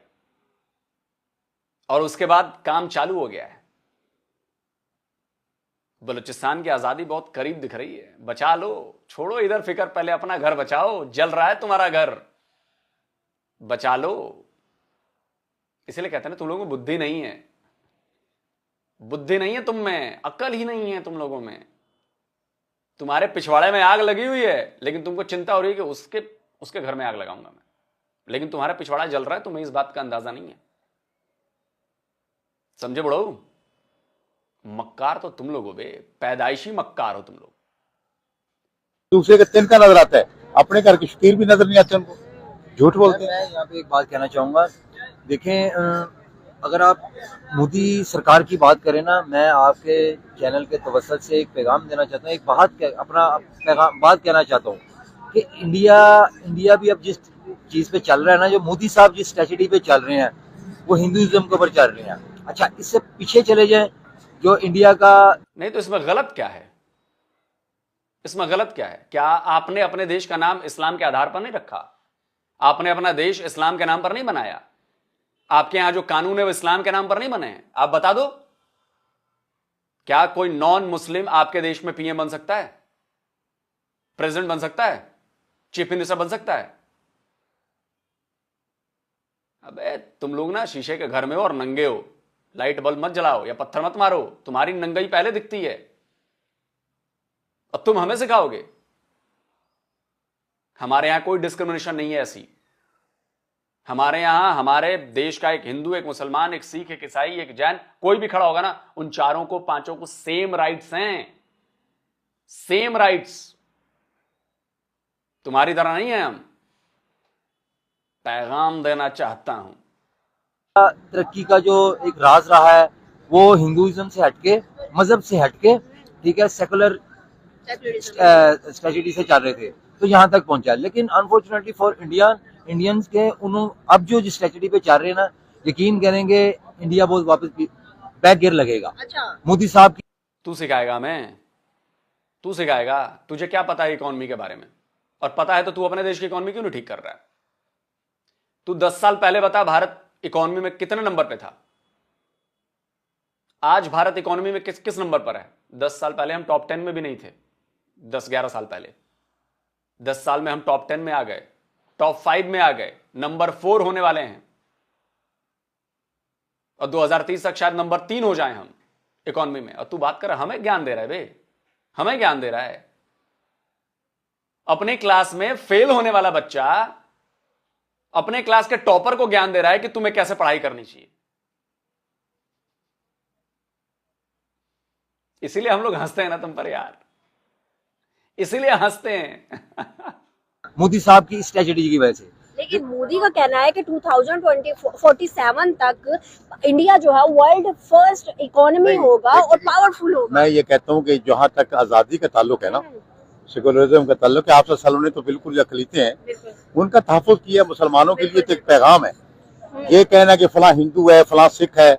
और उसके बाद काम चालू हो गया है। बलूचिस्तान की आजादी बहुत करीब दिख रही है। बचा लो, छोड़ो इधर फिक्र, पहले अपना घर बचाओ। जल रहा है तुम्हारा घर, बचा लो। इसलिए कहते हैं ना, तुम लोगों में बुद्धि नहीं है। बुद्धि नहीं है तुम में, अक्ल ही नहीं है तुम लोगों में। तुम्हारे पिछवाड़े में आग लगी हुई है, लेकिन तुमको चिंता हो रही है कि उसके घर में आग लगाऊंगा मैं। लेकिन तुम्हारा पिछवाड़ा जल रहा है, तुम्हें इस बात का अंदाजा नहीं है। समझे बड़ो? मक्कार तो तुम लोग हो बे, पैदाइशी मक्कार हो तुम लोग।
दूसरे का तिनका नजर आता है, अपने घर की शकीर भी नजर नहीं आते उनको, झूठ बोलते हैं।
मैं यहाँ पे एक बात कहना चाहूँगा। देखें, अगर आप मोदी सरकार की बात करें ना, मैं आपके चैनल के तवस्सुत से एक पैगाम देना चाहता हूँ, एक बात कहना चाहता हूँ कि इंडिया भी अब जिस चीज़ पे चल रहा है ना, जो मोदी साहब जिस स्ट्रेटजी पे चल रहे हैं, वो हिंदुइज्म के ऊपर चल रहे हैं। अच्छा, इससे पीछे चले जाएं, जो इंडिया का
नहीं, तो इसमें गलत क्या है? इसमें गलत क्या है? क्या आपने अपने देश का नाम इस्लाम के आधार पर नहीं रखा? आपने अपना देश इस्लाम के नाम पर नहीं बनाया? आपके यहां जो कानून है वो इस्लाम के नाम पर नहीं बने हैं? आप बता दो। क्या कोई नॉन मुस्लिम आपके देश में पीएम बन सकता है, प्रेसिडेंट बन सकता है, चीफ मिनिस्टर बन सकता है? अबे तुम लोग ना शीशे के घर में हो और नंगे हो, लाइट बल्ब मत जलाओ या पत्थर मत मारो, तुम्हारी नंगाई पहले दिखती है और तुम हमें सिखाओगे। हमारे यहां कोई डिस्क्रिमिनेशन नहीं है ऐसी। हमारे यहां हमारे देश का एक हिंदू, एक मुसलमान, एक सिख, एक ईसाई, एक जैन, कोई भी खड़ा होगा ना, उन चारों को, पांचों को सेम राइट्स हैं, सेम राइट्स। तुम्हारी तरह नहीं है। हम पैगाम देना चाहता हूं,
तरक्की का जो एक राज रहा है वो हिंदुइज्म से हटके, मजहब से हटके, ठीक है, सेकुलर स्ट्रेटजी से चल रहे थे, तो यहाँ तक पहुंचा। लेकिन अनफॉर्चुनेटली फॉर इंडियंस के अब जो स्ट्रेटजी पे चल रहे हैं ना, यकीन करेंगे इंडिया बहुत वापस बैक गियर लगेगा।
अच्छा,
मोदी साहब की
तू सिखाएगा हमें? तू सिखाएगा? तुझे क्या पता है इकोनॉमी के बारे में? और पता है तो तू अपने देश की इकोनॉमी क्यों नहीं ठीक कर रहा है? तू 10 साल पहले बता, भारत इकोनॉमी में कितने नंबर पे था? आज भारत इकोनॉमी में किस नंबर पर है? 10 साल पहले हम टॉप 10 में भी नहीं थे। 10-11 साल पहले, 10 साल में हम टॉप 10 में आ गए, टॉप 5 में आ गए, नंबर 4 होने वाले हैं और 2030 तक शायद नंबर 3 हो जाए हम इकोनॉमी में। और तू बात कर, हमें ज्ञान दे रहा है बे, हमें ज्ञान दे रहा है। अपने क्लास में फेल होने वाला बच्चा अपने क्लास के टॉपर को ज्ञान दे रहा है कि तुम्हें कैसे पढ़ाई करनी चाहिए। इसीलिए हम लोग हंसते हैं ना तुम पर यार, इसीलिए हंसते हैं।
मोदी साहब की स्ट्रेटजी की वजह से।
लेकिन मोदी का कहना है कि 2047 तक इंडिया जो है वर्ल्ड फर्स्ट इकोनॉमी होगा और पावरफुल होगा।
मैं ये कहता हूँ कि जहाँ तक आज़ादी का ताल्लुक है ना, सेकुलरिज्म का ताल्लुक है, आप सल्लल्लाहु ने तो बिल्कुल अकलीते हैं, उनका तहफ़्फ़ुज़ किया। मुसलमानों के लिए तो एक पैगाम है। ये कहना कि फलां हिंदू है, फलां सिख है,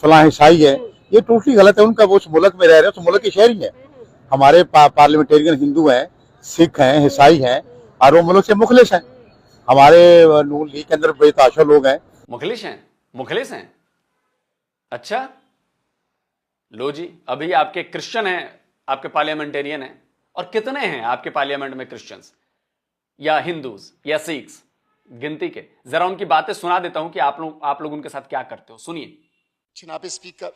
फलां ईसाई है, ये टोटली गलत है। उनका वो उस मुल्क में रह रहे हैं, उस मुल्क के शहरी हैं। हमारे पार्लियामेंटेरियन हिंदू हैं, सिख हैं, ईसाई हैं और वो मुल्क से मुखलिस हैं। हमारे नून लीग के अंदर बेताशा लोग हैं,
मुखलिस हैं। अच्छा लो जी, अभी आपके क्रिश्चियन हैं, आपके पार्लियामेंटेरियन हैं, और कितने हैं आपके पार्लियामेंट में क्रिश्चियंस या हिंदूज या सिख्स? गिनती के। जरा उनकी बातें सुना देता हूं कि आप लोग उनके साथ क्या करते हो, सुनिए।
जनाब स्पीकर,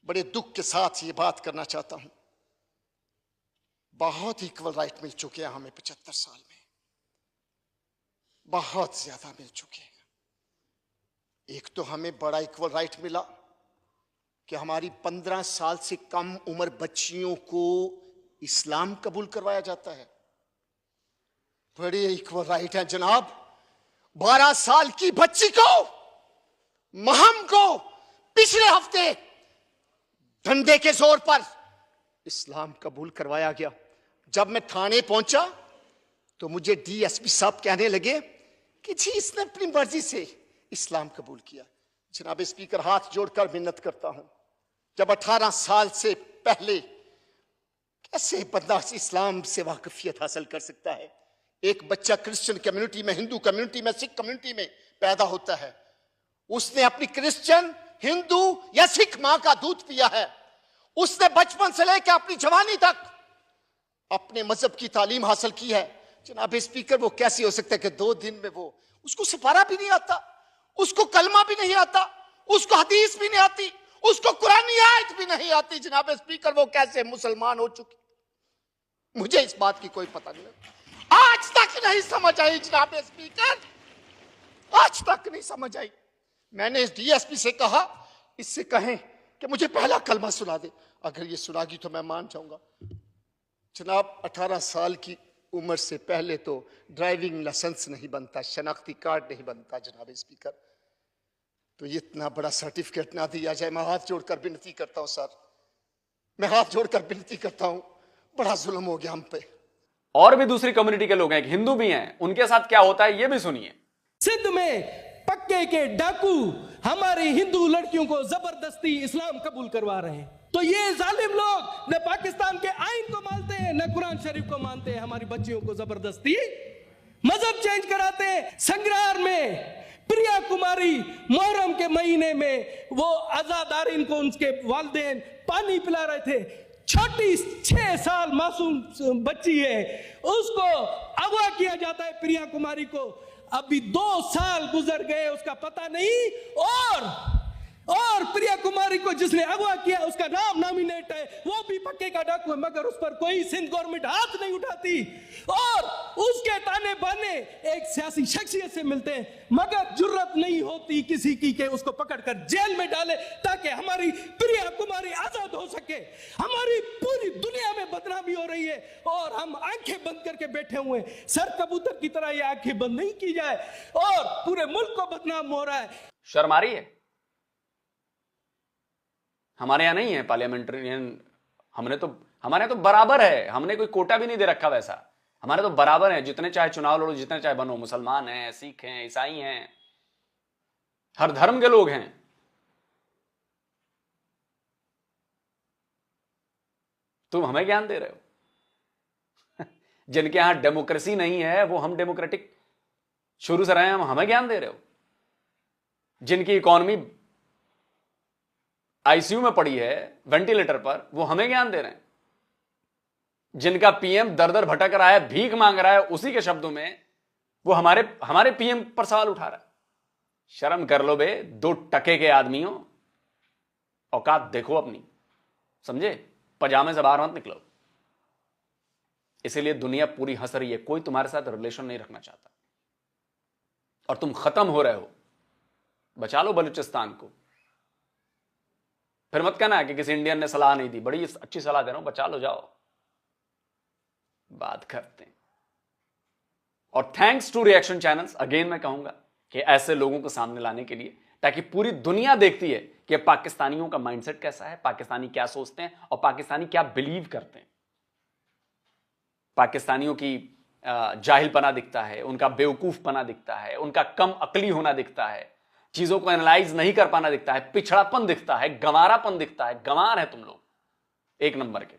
बड़े दुख के साथ ये बात करना चाहता हूं, बहुत इक्वल राइट मिल चुके हैं हमें 75 साल में, बहुत ज्यादा मिल चुके हैं। एक तो हमें बड़ा इक्वल राइट मिला कि हमारी 15 साल से कम उम्र बच्चियों को इस्लाम कबूल करवाया जाता है। बड़े इक्वल राइट है जनाब। 12 साल की बच्ची को, महम को, पिछले हफ्ते डंडे के जोर पर इस्लाम कबूल करवाया गया। जब मैं थाने पहुंचा तो मुझे डीएसपी साहब कहने लगे कि जी इसने अपनी मर्जी से इस्लाम कबूल किया। जनाब स्पीकर, हाथ जोड़कर मिन्नत करता हूं, जब 18 साल से पहले कैसे बंदा इस्लाम से वाकफियत हासिल कर सकता है? एक बच्चा क्रिश्चियन कम्युनिटी में, हिंदू कम्युनिटी में, सिख कम्युनिटी में पैदा होता है, उसने अपनी क्रिश्चियन, हिंदू या सिख मां का दूध पिया है, उसने बचपन से लेकर अपनी जवानी तक अपने मजहब की तालीम हासिल की है। जनाब स्पीकर, वो कैसे हो सकता है कि 2 दिन में वो, उसको सिपारा भी नहीं आता, उसको कलमा भी नहीं आता, उसको हदीस भी नहीं आती, उसको कुरानी आयत भी नहीं आती। जनाब स्पीकर, वो कैसे मुसलमान हो चुकी? मुझे इस बात की कोई पता नहीं, आज तक नहीं समझ आई। जनाब स्पीकर, आज तक नहीं समझ आई। मैंने इस डीएसपी से कहा, इससे कहें कि मुझे पहला कलमा सुना दे, अगर ये सुनागी तो मैं मान जाऊंगा। जनाब 18 साल की उम्र से पहले तो ड्राइविंग लाइसेंस नहीं बनता, शनाख्ती कार्ड नहीं बनता। जनाब स्पीकर, तो ये इतना बड़ा सर्टिफिकेट ना दिया जाए। मैं हाथ जोड़कर विनती करता हूं सर, मैं हाथ जोड़कर विनती करता हूं, बड़ा जुल्म हो गया हम पे।
और भी दूसरी कम्युनिटी के लोग हैं, हिंदू भी हैं, उनके साथ क्या होता है ये भी सुनिए।
सिंध में पक्के के डाकू हमारी हिंदू लड़कियों को जबरदस्ती इस्लाम कबूल करवा रहे हैं, तो ये जालिम लोग न पाकिस्तान के आइन को मानते हैं न कुरान शरीफ को मानते हैं, हमारी बच्चियों को जबरदस्ती मजहब चेंज कराते हैं। संग्रार में प्रिया कुमारी मुहर्रम के महीने में वो आजादारिन को उनके वालिदैन पानी पिला रहे थे। छोटी 6 साल मासूम बच्ची है, उसको अगवा किया जाता है प्रिया कुमारी को। अभी 2 साल गुजर गए, उसका पता नहीं। और प्रिया कुमारी को जिसने अगवा किया उसका नाम नॉमिनेट है, वो भी पक्के का डाकू है, मगर उस पर कोई सिंध गवर्नमेंट हाथ नहीं उठाती। और उसके ताने बाने एक सियासी शख्सियत से मिलते हैं, मगर जुर्रत नहीं होती किसी की के उसको पकड़कर जेल में डाले, ताकि हमारी प्रिया कुमारी आजाद हो सके। हमारी पूरी दुनिया में बदनामी हो रही है और हम आंखें बंद करके बैठे हुए हैं। सर कबूतर की तरह ये आंखें बंद नहीं की जाए और पूरे मुल्क को बदनाम हो रहा है।
शर्म आ रही है? हमारे यहां नहीं है पार्लियामेंट्रियन, हमारे यहाँ तो बराबर है, हमने कोई कोटा भी नहीं दे रखा वैसा। हमारे तो बराबर है, जितने चाहे चुनाव लड़ो, जितने चाहे बनो। मुसलमान हैं, सिख हैं, ईसाई हैं, हर धर्म के लोग हैं। तुम हमें ज्ञान दे रहे हो? जिनके यहां डेमोक्रेसी नहीं है वो हम डेमोक्रेटिक शुरू से रहे हैं, हम हमें ज्ञान दे रहे हो? जिनकी इकॉनमी आईसीयू में पड़ी है, वेंटिलेटर पर, वो हमें ज्ञान दे रहे हैं? जिनका पीएम दर दर भटक रहा है, भीख मांग रहा है, उसी के शब्दों में वो हमारे पीएम पर सवाल उठा रहा है। शर्म कर लो बे, 2 टके के आदमियों, औकात देखो अपनी, समझे? पजामे से बाहर मत निकलो। इसीलिए दुनिया पूरी हंस रही है, कोई तुम्हारे साथ रिलेशन नहीं रखना चाहता और तुम खत्म हो रहे हो। बचा लो बलूचिस्तान को। फिर मत कहना कि किसी इंडियन ने सलाह नहीं दी, बड़ी अच्छी सलाह दे रहा हूं, बचा लो, जाओ। बात करते हैं। और thanks to reaction channels, again मैं कहूंगा कि ऐसे लोगों को सामने लाने के लिए, ताकि पूरी दुनिया देखती है कि पाकिस्तानियों का माइंडसेट कैसा है, पाकिस्तानी क्या सोचते हैं और पाकिस्तानी क्या बिलीव करते हैं। पाकिस्तानियों की जाहिलपना दिखता है, उनका बेवकूफपना दिखता है, उनका कम अकली होना दिखता है, चीजों को एनालाइज नहीं कर पाना दिखता है, पिछड़ापन दिखता है, गंवारापन दिखता है। गंवार है तुम लोग, 1 नंबर के।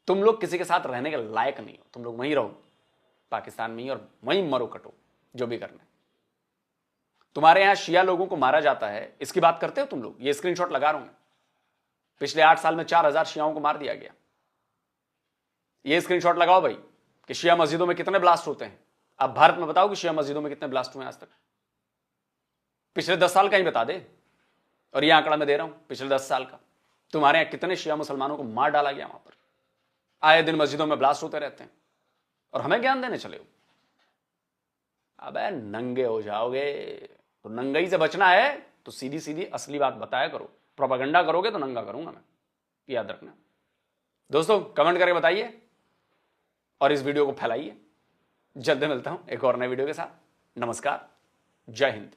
तुम लोग किसी के साथ रहने के लायक नहीं हो। तुम लोग वहीं रहो पाकिस्तान में ही और वहीं मरो कटो, जो भी करना है। तुम्हारे यहां शिया लोगों को मारा जाता है, इसकी बात करते हो तुम लोग? ये स्क्रीनशॉट लगा रहा हूं मैं। पिछले 8 साल में 4000 शियाओं को मार दिया गया। ये स्क्रीनशॉट लगाओ भाई कि शिया मस्जिदों में कितने ब्लास्ट होते हैं। अब भारत में बताओ कि शिया मस्जिदों में कितने ब्लास्ट हुए आज तक। पिछले 10 साल का ही बता दे, और यह आंकड़ा मैं दे रहा हूं पिछले 10 साल का। तुम्हारे यहां कितने शिया मुसलमानों को मार डाला गया वहां पर? आए दिन मस्जिदों में ब्लास्ट होते रहते हैं और हमें ज्ञान देने चले हो। अबे नंगे हो जाओगे। तो नंगई से बचना है तो सीधी सीधी असली बात बताया करो। प्रोपेगेंडा करोगे तो नंगा करूंगा मैं, याद रखना। दोस्तों कमेंट करके बताइए और इस वीडियो को फैलाइए। जल्दी मिलता हूं एक और नए वीडियो के साथ। नमस्कार, जय हिंद।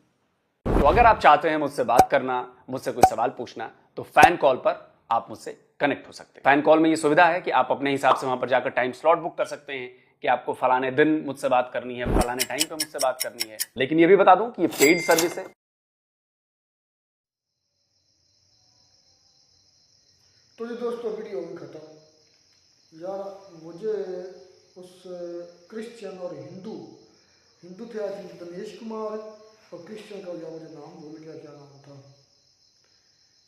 तो अगर आप चाहते हैं मुझसे बात करना, मुझसे कोई सवाल पूछना, तो फैन कॉल पर आप मुझसे कनेक्ट हो सकते हैं। फैन कॉल में ये सुविधा है कि आप अपने हिसाब से वहां पर जाकर टाइम स्लॉट बुक कर सकते हैं कि आपको फलाने दिन मुझसे बात करनी है, फलाने टाइम पे मुझसे बात करनी है। लेकिन ये भी बता दूं कि ये पेड सर्विस है।
तो ये दोस्तों वीडियो भी खत्म। यार मुझे उस क्रिश्चियन और हिंदू थे आज दिनेश कुमार, और क्रिश्चियन का जो मुझे नाम भूल गया, क्या नाम था,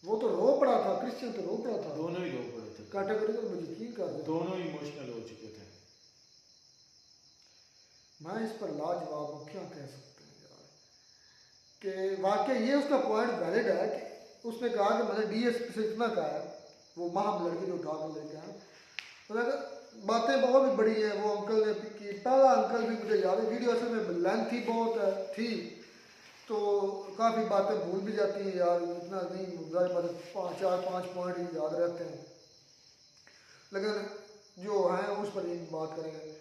वो तो रो पड़ा था। क्रिश्चियन तो रो पड़ा था।
दोनों ही रो पड़े थे।
कैटेगरी में यकीन कर दे,
दोनों इमोशनल हो चुके थे।
मैं इस पर लाजवाब हूँ, क्या कह सकते हैं यार। कि वाकई ये उसका पॉइंट वैलिड है कि उसने कहा कि मैंने डीएसपी से इतना कहा है, वो महाम लड़के जो उठा कर लेके आए, तो बातें बहुत ही बड़ी है। वो अंकल ने की, पहला अंकल भी मुझे याद है, वीडियो असल में लेंथ थी बहुत थी, तो काफ़ी बातें भूल भी जाती हैं यार, इतना नहीं, 4-5 पॉइंट ही याद रहते हैं। लेकिन जो हैं उस पर एक बात करेंगे।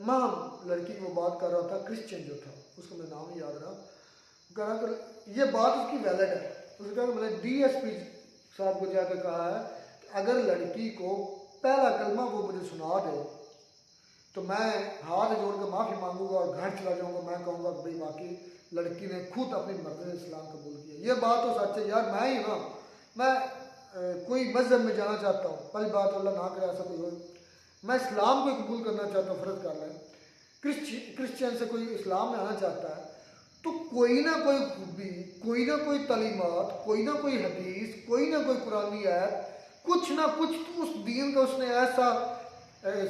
महाम लड़की वो बात कर रहा था, क्रिश्चियन जो था, उसका मैं नाम नहीं याद रहा, कह रहा कि ये बात उसकी वैलिड है। उसने कहा कि मैंने डीएसपी साहब को जाकर कहा है कि अगर लड़की को पहला कलमा वो मुझे सुना दे तो मैं हाथ जोड़ कर माफ़ी मांगूंगा और घर चला जाऊंगा। मैं कहूँगा भाई बाकी लड़की ने खुद अपनी मर्जी से इस्लाम कबूल किया। ये बात तो सच है यार। मैं ही ना, मैं कोई मजहब में जाना चाहता हूँ, पहली बात अल्लाह ना करे ऐसा कोई हो, मैं इस्लाम को कबूल करना चाहता हूँ, फ़र्ज कर लें। क्रिश्चियन से कोई इस्लाम में आना चाहता है तो कोई ना कोई खूबी, कोई ना कोई तालीमात, कोई ना कोई हदीस, कोई ना कोई कुरानी आयत, कुछ ना कुछ तो उस दीन का उसने ऐसा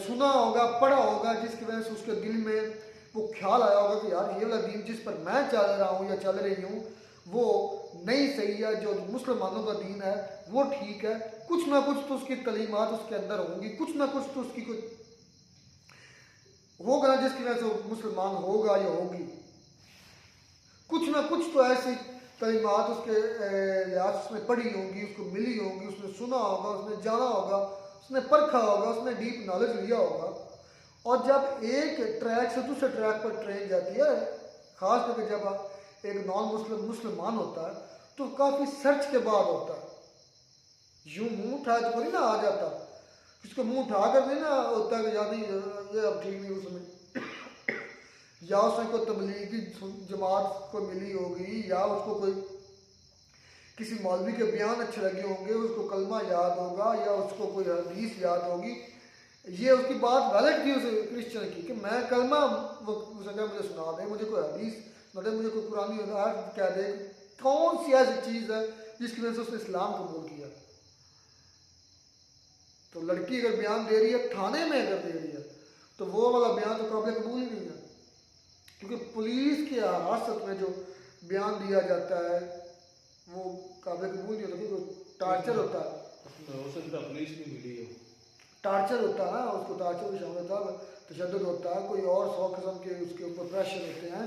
सुना होगा, पढ़ा होगा, जिसकी वजह से उसके दिल में वो ख्याल आया होगा कि यार ये वाला दीन जिस पर मैं चल रहा हूँ या चल रही हूँ वो नहीं सही है, जो मुसलमानों का दीन है वो ठीक है। कुछ ना कुछ तो उसकी तालीमात उसके अंदर होंगी, कुछ ना कुछ तो उसकी कुछ होगा जिसकी वजह से वो मुसलमान होगा या होगी। कुछ ना कुछ तो ऐसी तालीमात उसके लिहाज उसने पढ़ी होंगी, उसको मिली होंगी, उसने सुना होगा, उसने जाना होगा, उसने परखा होगा, उसने डीप नॉलेज लिया होगा। और जब एक ट्रैक से दूसरे ट्रैक पर ट्रेन जाती है, खास करके जब एक नॉन मुसलमान होता है तो काफ़ी सर्च के बाद होता है। यूं मुंह उठा तो नहीं ना आ जाता, उसको मुंह उठा कर नहीं ना होता है कि यार नहीं ये अब ठीक नहीं उसमें या उसमें कोई तबलीगी जमात को मिली होगी, या उसको कोई किसी मौलवी के बयान अच्छे लगे होंगे, उसको कलमा याद होगा या उसको कोई हदीस याद होगी। ये उसकी बात वैलिड थी उस क्रिश्चियन की कि मैं कलमा वो उसे कहा मुझे सुना दे, मुझे कोई हदीस न दे, मुझे कोई कुरानी कह दे, कौन सी ऐसी चीज़ है जिसकी वजह से उसने इस्लाम कबूल किया। तो लड़की अगर बयान दे रही है थाने में, अगर दे रही है तो वो वाला बयान तो काबिल कबूल ही नहीं है, क्योंकि पुलिस की हिरासत में जो बयान दिया जाता है वो काबिल कबूल नहीं होता, क्योंकि टार्चर होता है।
हो सकता पुलिस भी मिली हो,
टार्चर होता है ना, उसको टार्चर भी शामिल होता है, तशद्दुद होता है, कोई और 100 किस्म के उसके ऊपर प्रेशर होते हैं,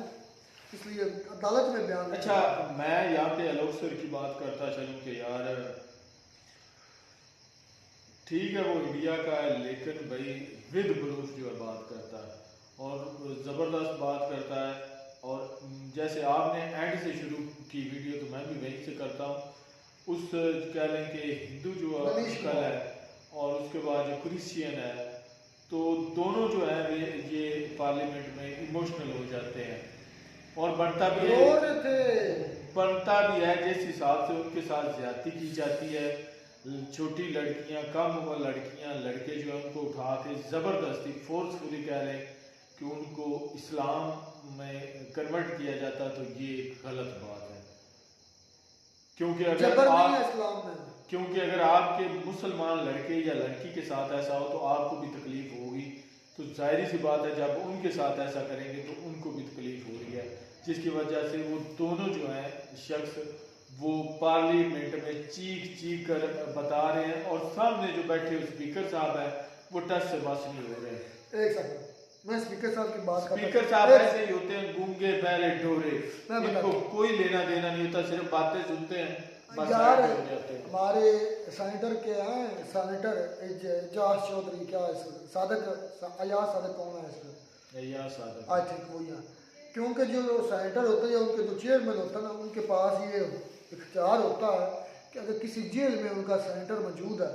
इसलिए अदालत में बयान।
अच्छा, मैं यहाँ पे आलोक सर की बात करता चलूँ कि यार ठीक है वो इंडिया का है, लेकिन भाई विद प्रूफ जो है बात करता है और ज़बरदस्त बात करता है। और जैसे आपने एंड से शुरू की वीडियो तो मैं भी वहीं से करता हूँ, उस कह लें कि हिंदू जो कल है और उसके बाद जो क्रिश्चियन है, तो दोनों जो है वे ये पार्लियामेंट में इमोशनल हो जाते हैं और बनता भी है जिस हिसाब से उनके साथ ज्यादती की जाती है। छोटी लड़कियां, कम उम्र लड़कियां, लड़के जो है उनको उठा के ज़बरदस्ती फोर्सफुली कह रहे हैं कि उनको इस्लाम में कन्वर्ट किया जाता, तो ये एक गलत बात है। क्योंकि अगर आपके मुसलमान लड़के या लड़की के साथ ऐसा हो तो आपको भी तकलीफ होगी, तो जाहिर सी बात है जब उनके साथ ऐसा करेंगे तो उनको भी तकलीफ हो रही है, जिसकी वजह से वो दोनों जो हैं शख्स वो पार्लियामेंट में चीख कर बता रहे हैं और सामने जो बैठे स्पीकर साहब हैं वो टच से बस नहीं हो रहे हैं।
एक सेकंड, मैं स्पीकर साहब की बात करता हूं।
स्पीकर साहब ऐसे ही होते हैं, गूंगे बहरे डोरे, इनको कोई लेना देना नहीं होता, सिर्फ बातें सुनते हैं बस
यार।
हो जाते हैं।
हमारे सेनेटर के हैं, सेनेटर एजाज चौधरी, क्या है सादक अयाज सादक, कौन है इसमें?
अयाज सादक,
आई थिंक वो यहाँ, क्योंकि जो सेनेटर होते हैं या उनके जो चेयरमैन होता है ना, उनके पास ये इख्तियार होता है कि अगर किसी जेल में उनका सेनेटर मौजूद है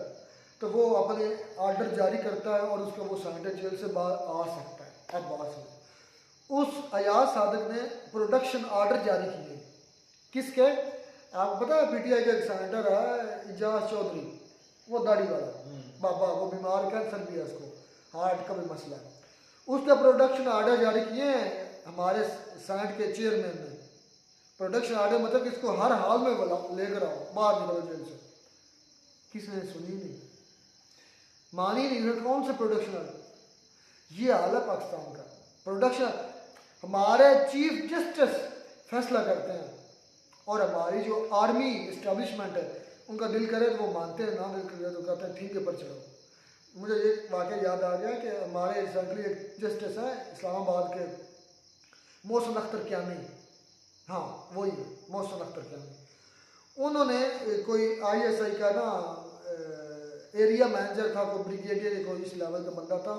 तो वो अपने आर्डर जारी करता है और उसका वो सेनेटर जेल से बाहर आ सकता है। अब बात सुनो, उस अयाज सादक ने प्रोडक्शन आर्डर जारी किए, किसके? आपको पता है पीटीआई का एक सेनेटर है एजाज चौधरी, वो दाढ़ी वाला बाबा, वो बीमार, कैंसर भी है उसको, हार्ट का भी मसला है, उसके प्रोडक्शन आर्डर जारी किए हैं हमारे सेनेट के चेयरमैन ने। प्रोडक्शन आर्डर मतलब कि इसको हर हाल में लेकर आओ, बाहर निकलो जेल से। किसने सुनी नहीं, मानी नहीं, कौन से प्रोडक्शन आर्डर? ये हाल है पाकिस्तान का। प्रोडक्शन, हमारे चीफ जस्टिस फैसला करते हैं और हमारी जो आर्मी इस्टेब्लिशमेंट है उनका दिल करे तो वो मानते हैं, ना दिल करे तो कहते हैं ठीक है पर चलो। मुझे ये वाकया याद आ गया कि हमारे रिसेंटली एक जस्टिस हैं इस्लामाबाद के, मोहसिन अख्तर कियानी, हाँ वही है मोहसिन अख्तर कियानी, उन्होंने कोई ISI का ना एरिया मैनेजर था, कोई ब्रिगेडियर कोई इस लेवल का बंदा था,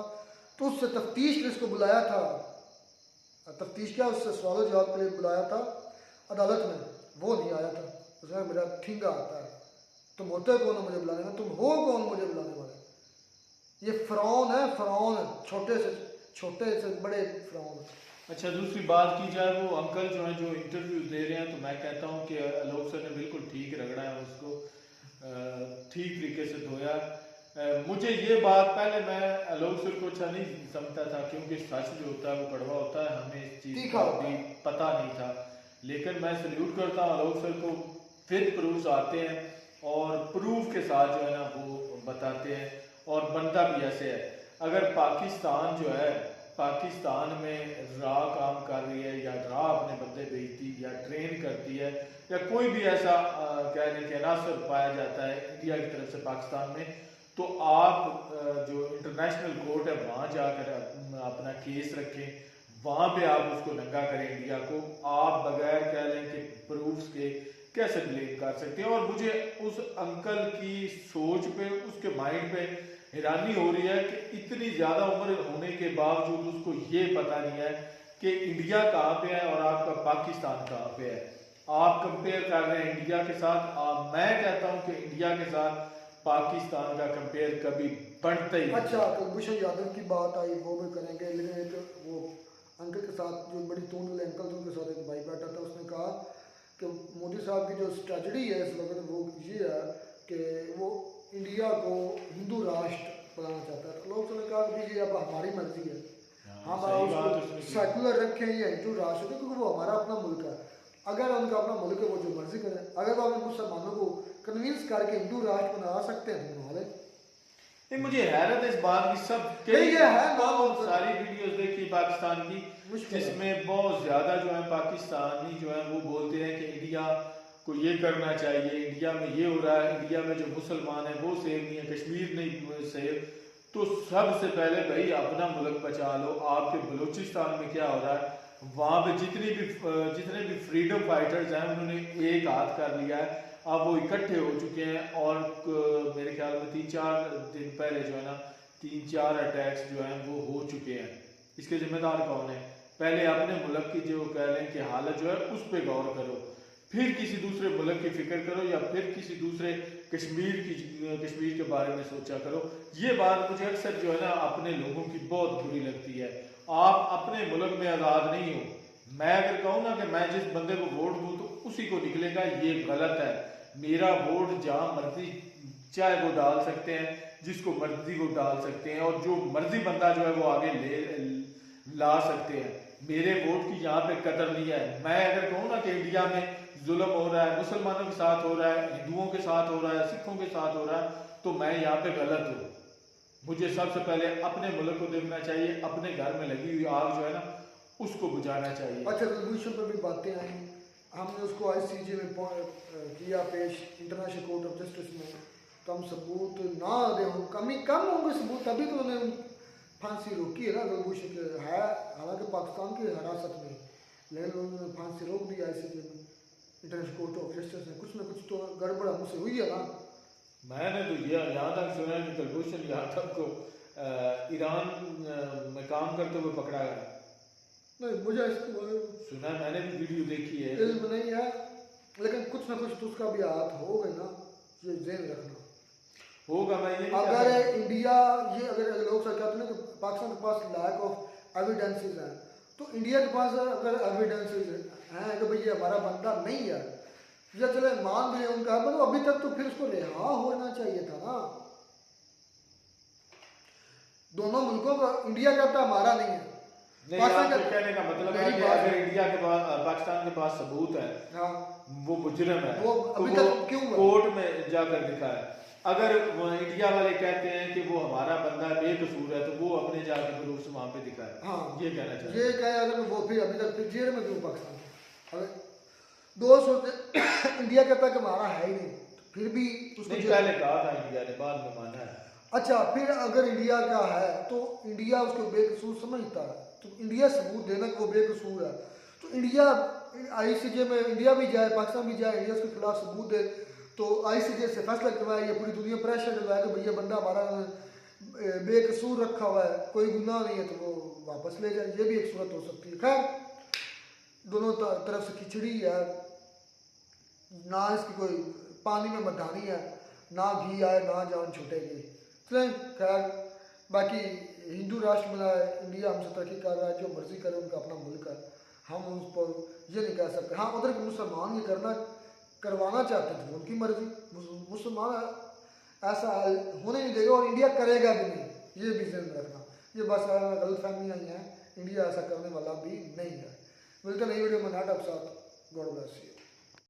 तो उससे तफ्तीश के लिए उसको बुलाया था, तफ्तीश क्या उससे सवाल जवाब के लिए बुलाया था अदालत में, वो नहीं आया था। उसने मेरा ठिंगा आता है, तुम होते कौन हो मुझे बुलाने में, तुम हो कौन मुझे बुलाने वाले? ये फ़िरौन है, फ़िरौन, छोटे से बड़े फ़िरौन।
अच्छा, दूसरी बात की जाए, वो अंकल जो हैं जो इंटरव्यू दे रहे हैं, तो मैं कहता हूँ कि आलोक सर ने बिल्कुल ठीक रगड़ा है, उसको ठीक तरीके से धोया। मुझे ये बात, पहले मैं आलोक सर को अच्छा नहीं समझता था, क्योंकि सच जो होता है वो कड़वा होता है, हमें इस चीज़ का भी पता नहीं था। लेकिन मैं सल्यूट करता हूँ आलोक सर को, विद प्रूफ आते हैं और प्रूफ के साथ जो है ना वो बताते हैं, और बनता भी ऐसे है। अगर पाकिस्तान जो है, पाकिस्तान में रा काम कर रही है या रा अपने बंदे भेजती या ट्रेन करती है या कोई भी ऐसा कह लें कि अनासर पाया जाता है इंडिया की तरफ से पाकिस्तान में, तो आप जो इंटरनेशनल कोर्ट है वहाँ जाकर अपना केस रखें, वहाँ पे आप उसको नंगा करें इंडिया को। आप बगैर कह लें कि प्रूफ्स के कैसे ब्लेम कर सकते हैं। और मुझे उस अंकल की सोच पे, उसके माइंड पे हैरानी हो रही है कि इतनी ज़्यादा उम्र होने के बावजूद उसको ये पता नहीं है कि इंडिया कहाँ पे है और आपका पाकिस्तान कहाँ पे है। आप कंपेयर कर रहे हैं इंडिया के साथ, मैं कहता हूँ कि इंडिया के साथ पाकिस्तान का कंपेयर कभी बनता ही नहीं।
अच्छा, कुलभूषण यादव की बात आई वो भी करेंगे, लेकिन एक वो अंकल के साथ जो बड़ी तोड़ वाले अंकल थे उनके साथ एक भाई बैठा था, उसने कहा कि मोदी साहब की जो स्ट्रेटजी है इस वक्त वो ये है कि वो इंडिया को हिंदू राष्ट्र बनाना चाहता है। तो लोग ने कहा कि ये अब हमारी मर्जी है, हम उसको सेकुलर रखें या हिंदू राष्ट्र रखें, क्योंकि वो हमारा अपना मुल्क है। अगर उनका अपना मुल्क है वो जो मर्जी करें, अगर वो अपने मुसलमानों को कन्विंस करके हिंदू राष्ट्र बना सकते हैं तो बना लें।
मुझे हैरत इस बात की, सब सारी वीडियोस देखी पाकिस्तान की जिसमें बहुत ज्यादा जो है पाकिस्तानी जो है वो बोलते हैं कि इंडिया को ये करना चाहिए, इंडिया में ये हो रहा है, इंडिया में जो मुसलमान है वो सेफ नहीं है, कश्मीर नहीं सेफ। तो सबसे पहले भाई अपना मुल्क बचा लो। आपके बलूचिस्तान में क्या हो रहा है, वहाँ पे जितने भी फ्रीडम फाइटर्स हैं उन्होंने एक हाथ कर लिया है, अब वो इकट्ठे हो चुके हैं। और मेरे ख्याल में 3-4 दिन पहले जो है ना 3-4 अटैक्स जो हैं वो हो चुके हैं। इसके जिम्मेदार कौन है? पहले अपने मुल्क की जो कह लें कि हालत जो है उस पर गौर करो, फिर किसी दूसरे मुल्क की फिक्र करो या फिर किसी दूसरे कश्मीर के बारे में सोचा करो। ये बात मुझे अक्सर जो है ना अपने लोगों की बहुत बुरी लगती है। आप अपने मुल्क में आज़ाद नहीं हो। मैं अगर कहूँ ना कि मैं जिस बंदे को वोट दूँ तो उसी को निकलेगा, ये गलत है। मेरा वोट जहाँ मर्जी चाहे वो डाल सकते हैं, जिसको मर्जी वो डाल सकते हैं, और जो मर्जी बंदा जो है वो आगे ला सकते हैं। मेरे वोट की यहाँ पे कदर नहीं है। मैं अगर कहूँ ना कि इंडिया में जुल्म हो रहा है, मुसलमानों के साथ हो रहा है, हिंदुओं के साथ हो रहा है, सिखों के साथ हो रहा है, तो मैं यहाँ पे गलत हूँ। मुझे सबसे पहले अपने मुल्क को देखना चाहिए, अपने घर में लगी हुई आग जो है ना उसको बुझाना चाहिए।
अच्छा, कुलभूषण पर भी बातें आई, हमने उसको ICJ में किया पेश, इंटरनेशनल कोर्ट ऑफ जस्टिस में। कम सबूत ना दे, कम होंगे सबूत, तभी तो उन्होंने फांसी रोकी है ना कुलभूषण के, है हालांकि पाकिस्तान की हिरासत में, लेकिन उन्होंने फांसी रोक दी ICJ में, इंटरनेशनल कोर्ट ऑफ जस्टिस में। कुछ ना कुछ तो गड़बड़ हमसे हुई है ना। मैंने
तो ये यहाँ तक सुना कि कुलभूषण यादव को ईरान में काम करते हुए पकड़ा गया।
नहीं, मुझे इसको
सुना, मैंने भी वीडियो देखी है,
इल्म नहीं है, लेकिन कुछ ना कुछ तो उसका भी हाथ होगा ना, ये ध्यान रखना
होगा। मैं ये
अगर इंडिया ये अगर लोग कहते हैं कि पाकिस्तान के पास लैक ऑफ एविडेंसेस हैं, तो इंडिया के पास अगर एविडेंसेस हैं कि भाई ये हमारा बंदा नहीं है, या चले मान भी उनका, तो अभी तक तो फिर उसको रिहा होना चाहिए था ना। दोनों मुल्कों का इंडिया कहता है हमारा नहीं है।
कहने का मतलब है कि अगर इंडिया के पास, पाकिस्तान के पास सबूत है,
हाँ,
वो मुजरिम है,
वो अभी तक क्यों
कोर्ट में जाकर दिखाए। अगर इंडिया वाले कहते हैं कि वो हमारा बंदा बेकसूर है, तो वो अपने जाके प्रूफ वहां पे दिखाए।
हाँ,
ये कहना चाहिए।
ये कहे अगर वो फिर अभी तक फिर जेल में क्यों पाकिस्तान? अगर 200 इंडिया कहता है कि हमारा है ही नहीं, फिर भी
उसको पहले कहा था इंडिया ने, बाद में माना है।
अच्छा, फिर अगर इंडिया का है तो इंडिया उसको बेकसूर समझता है, तो इंडिया सबूत देना कि वो बेकसूर है, तो इंडिया ICJ में इंडिया भी जाए, पाकिस्तान भी जाए, इंडिया उसके खिलाफ सबूत दे, तो ICJ से फैसला करवाए, या पूरी दुनिया प्रेशर डलवाए कि भैया बंदा हमारा बेकसूर रखा हुआ है, कोई गुनाह नहीं है, तो वो वापस ले जाए। ये भी एक सूरत हो सकती है। खैर, दोनों तरफ से खिचड़ी है ना, इसकी कोई पानी में मधानी है ना, घी आए ना जान छूटेगी। चलें, खैर, बाकी हिंदू राष्ट्र बनाए, इंडिया हमसे तरक्की कर रहा है, जो मर्जी करे, उनका अपना मुल्क है, हम उस पर ये नहीं कह सकते। हाँ, उधर के मुसलमान ये करवाना चाहते थे, उनकी मर्जी, मुसलमान ऐसा होने नहीं देगा और इंडिया करेगा भी नहीं, ये भी ध्यान रखना। ये बस गलत फहमियाँ ही हैं, इंडिया ऐसा करने वाला भी नहीं है। मिलते नई वीडियो में नाटक साथ। God bless you.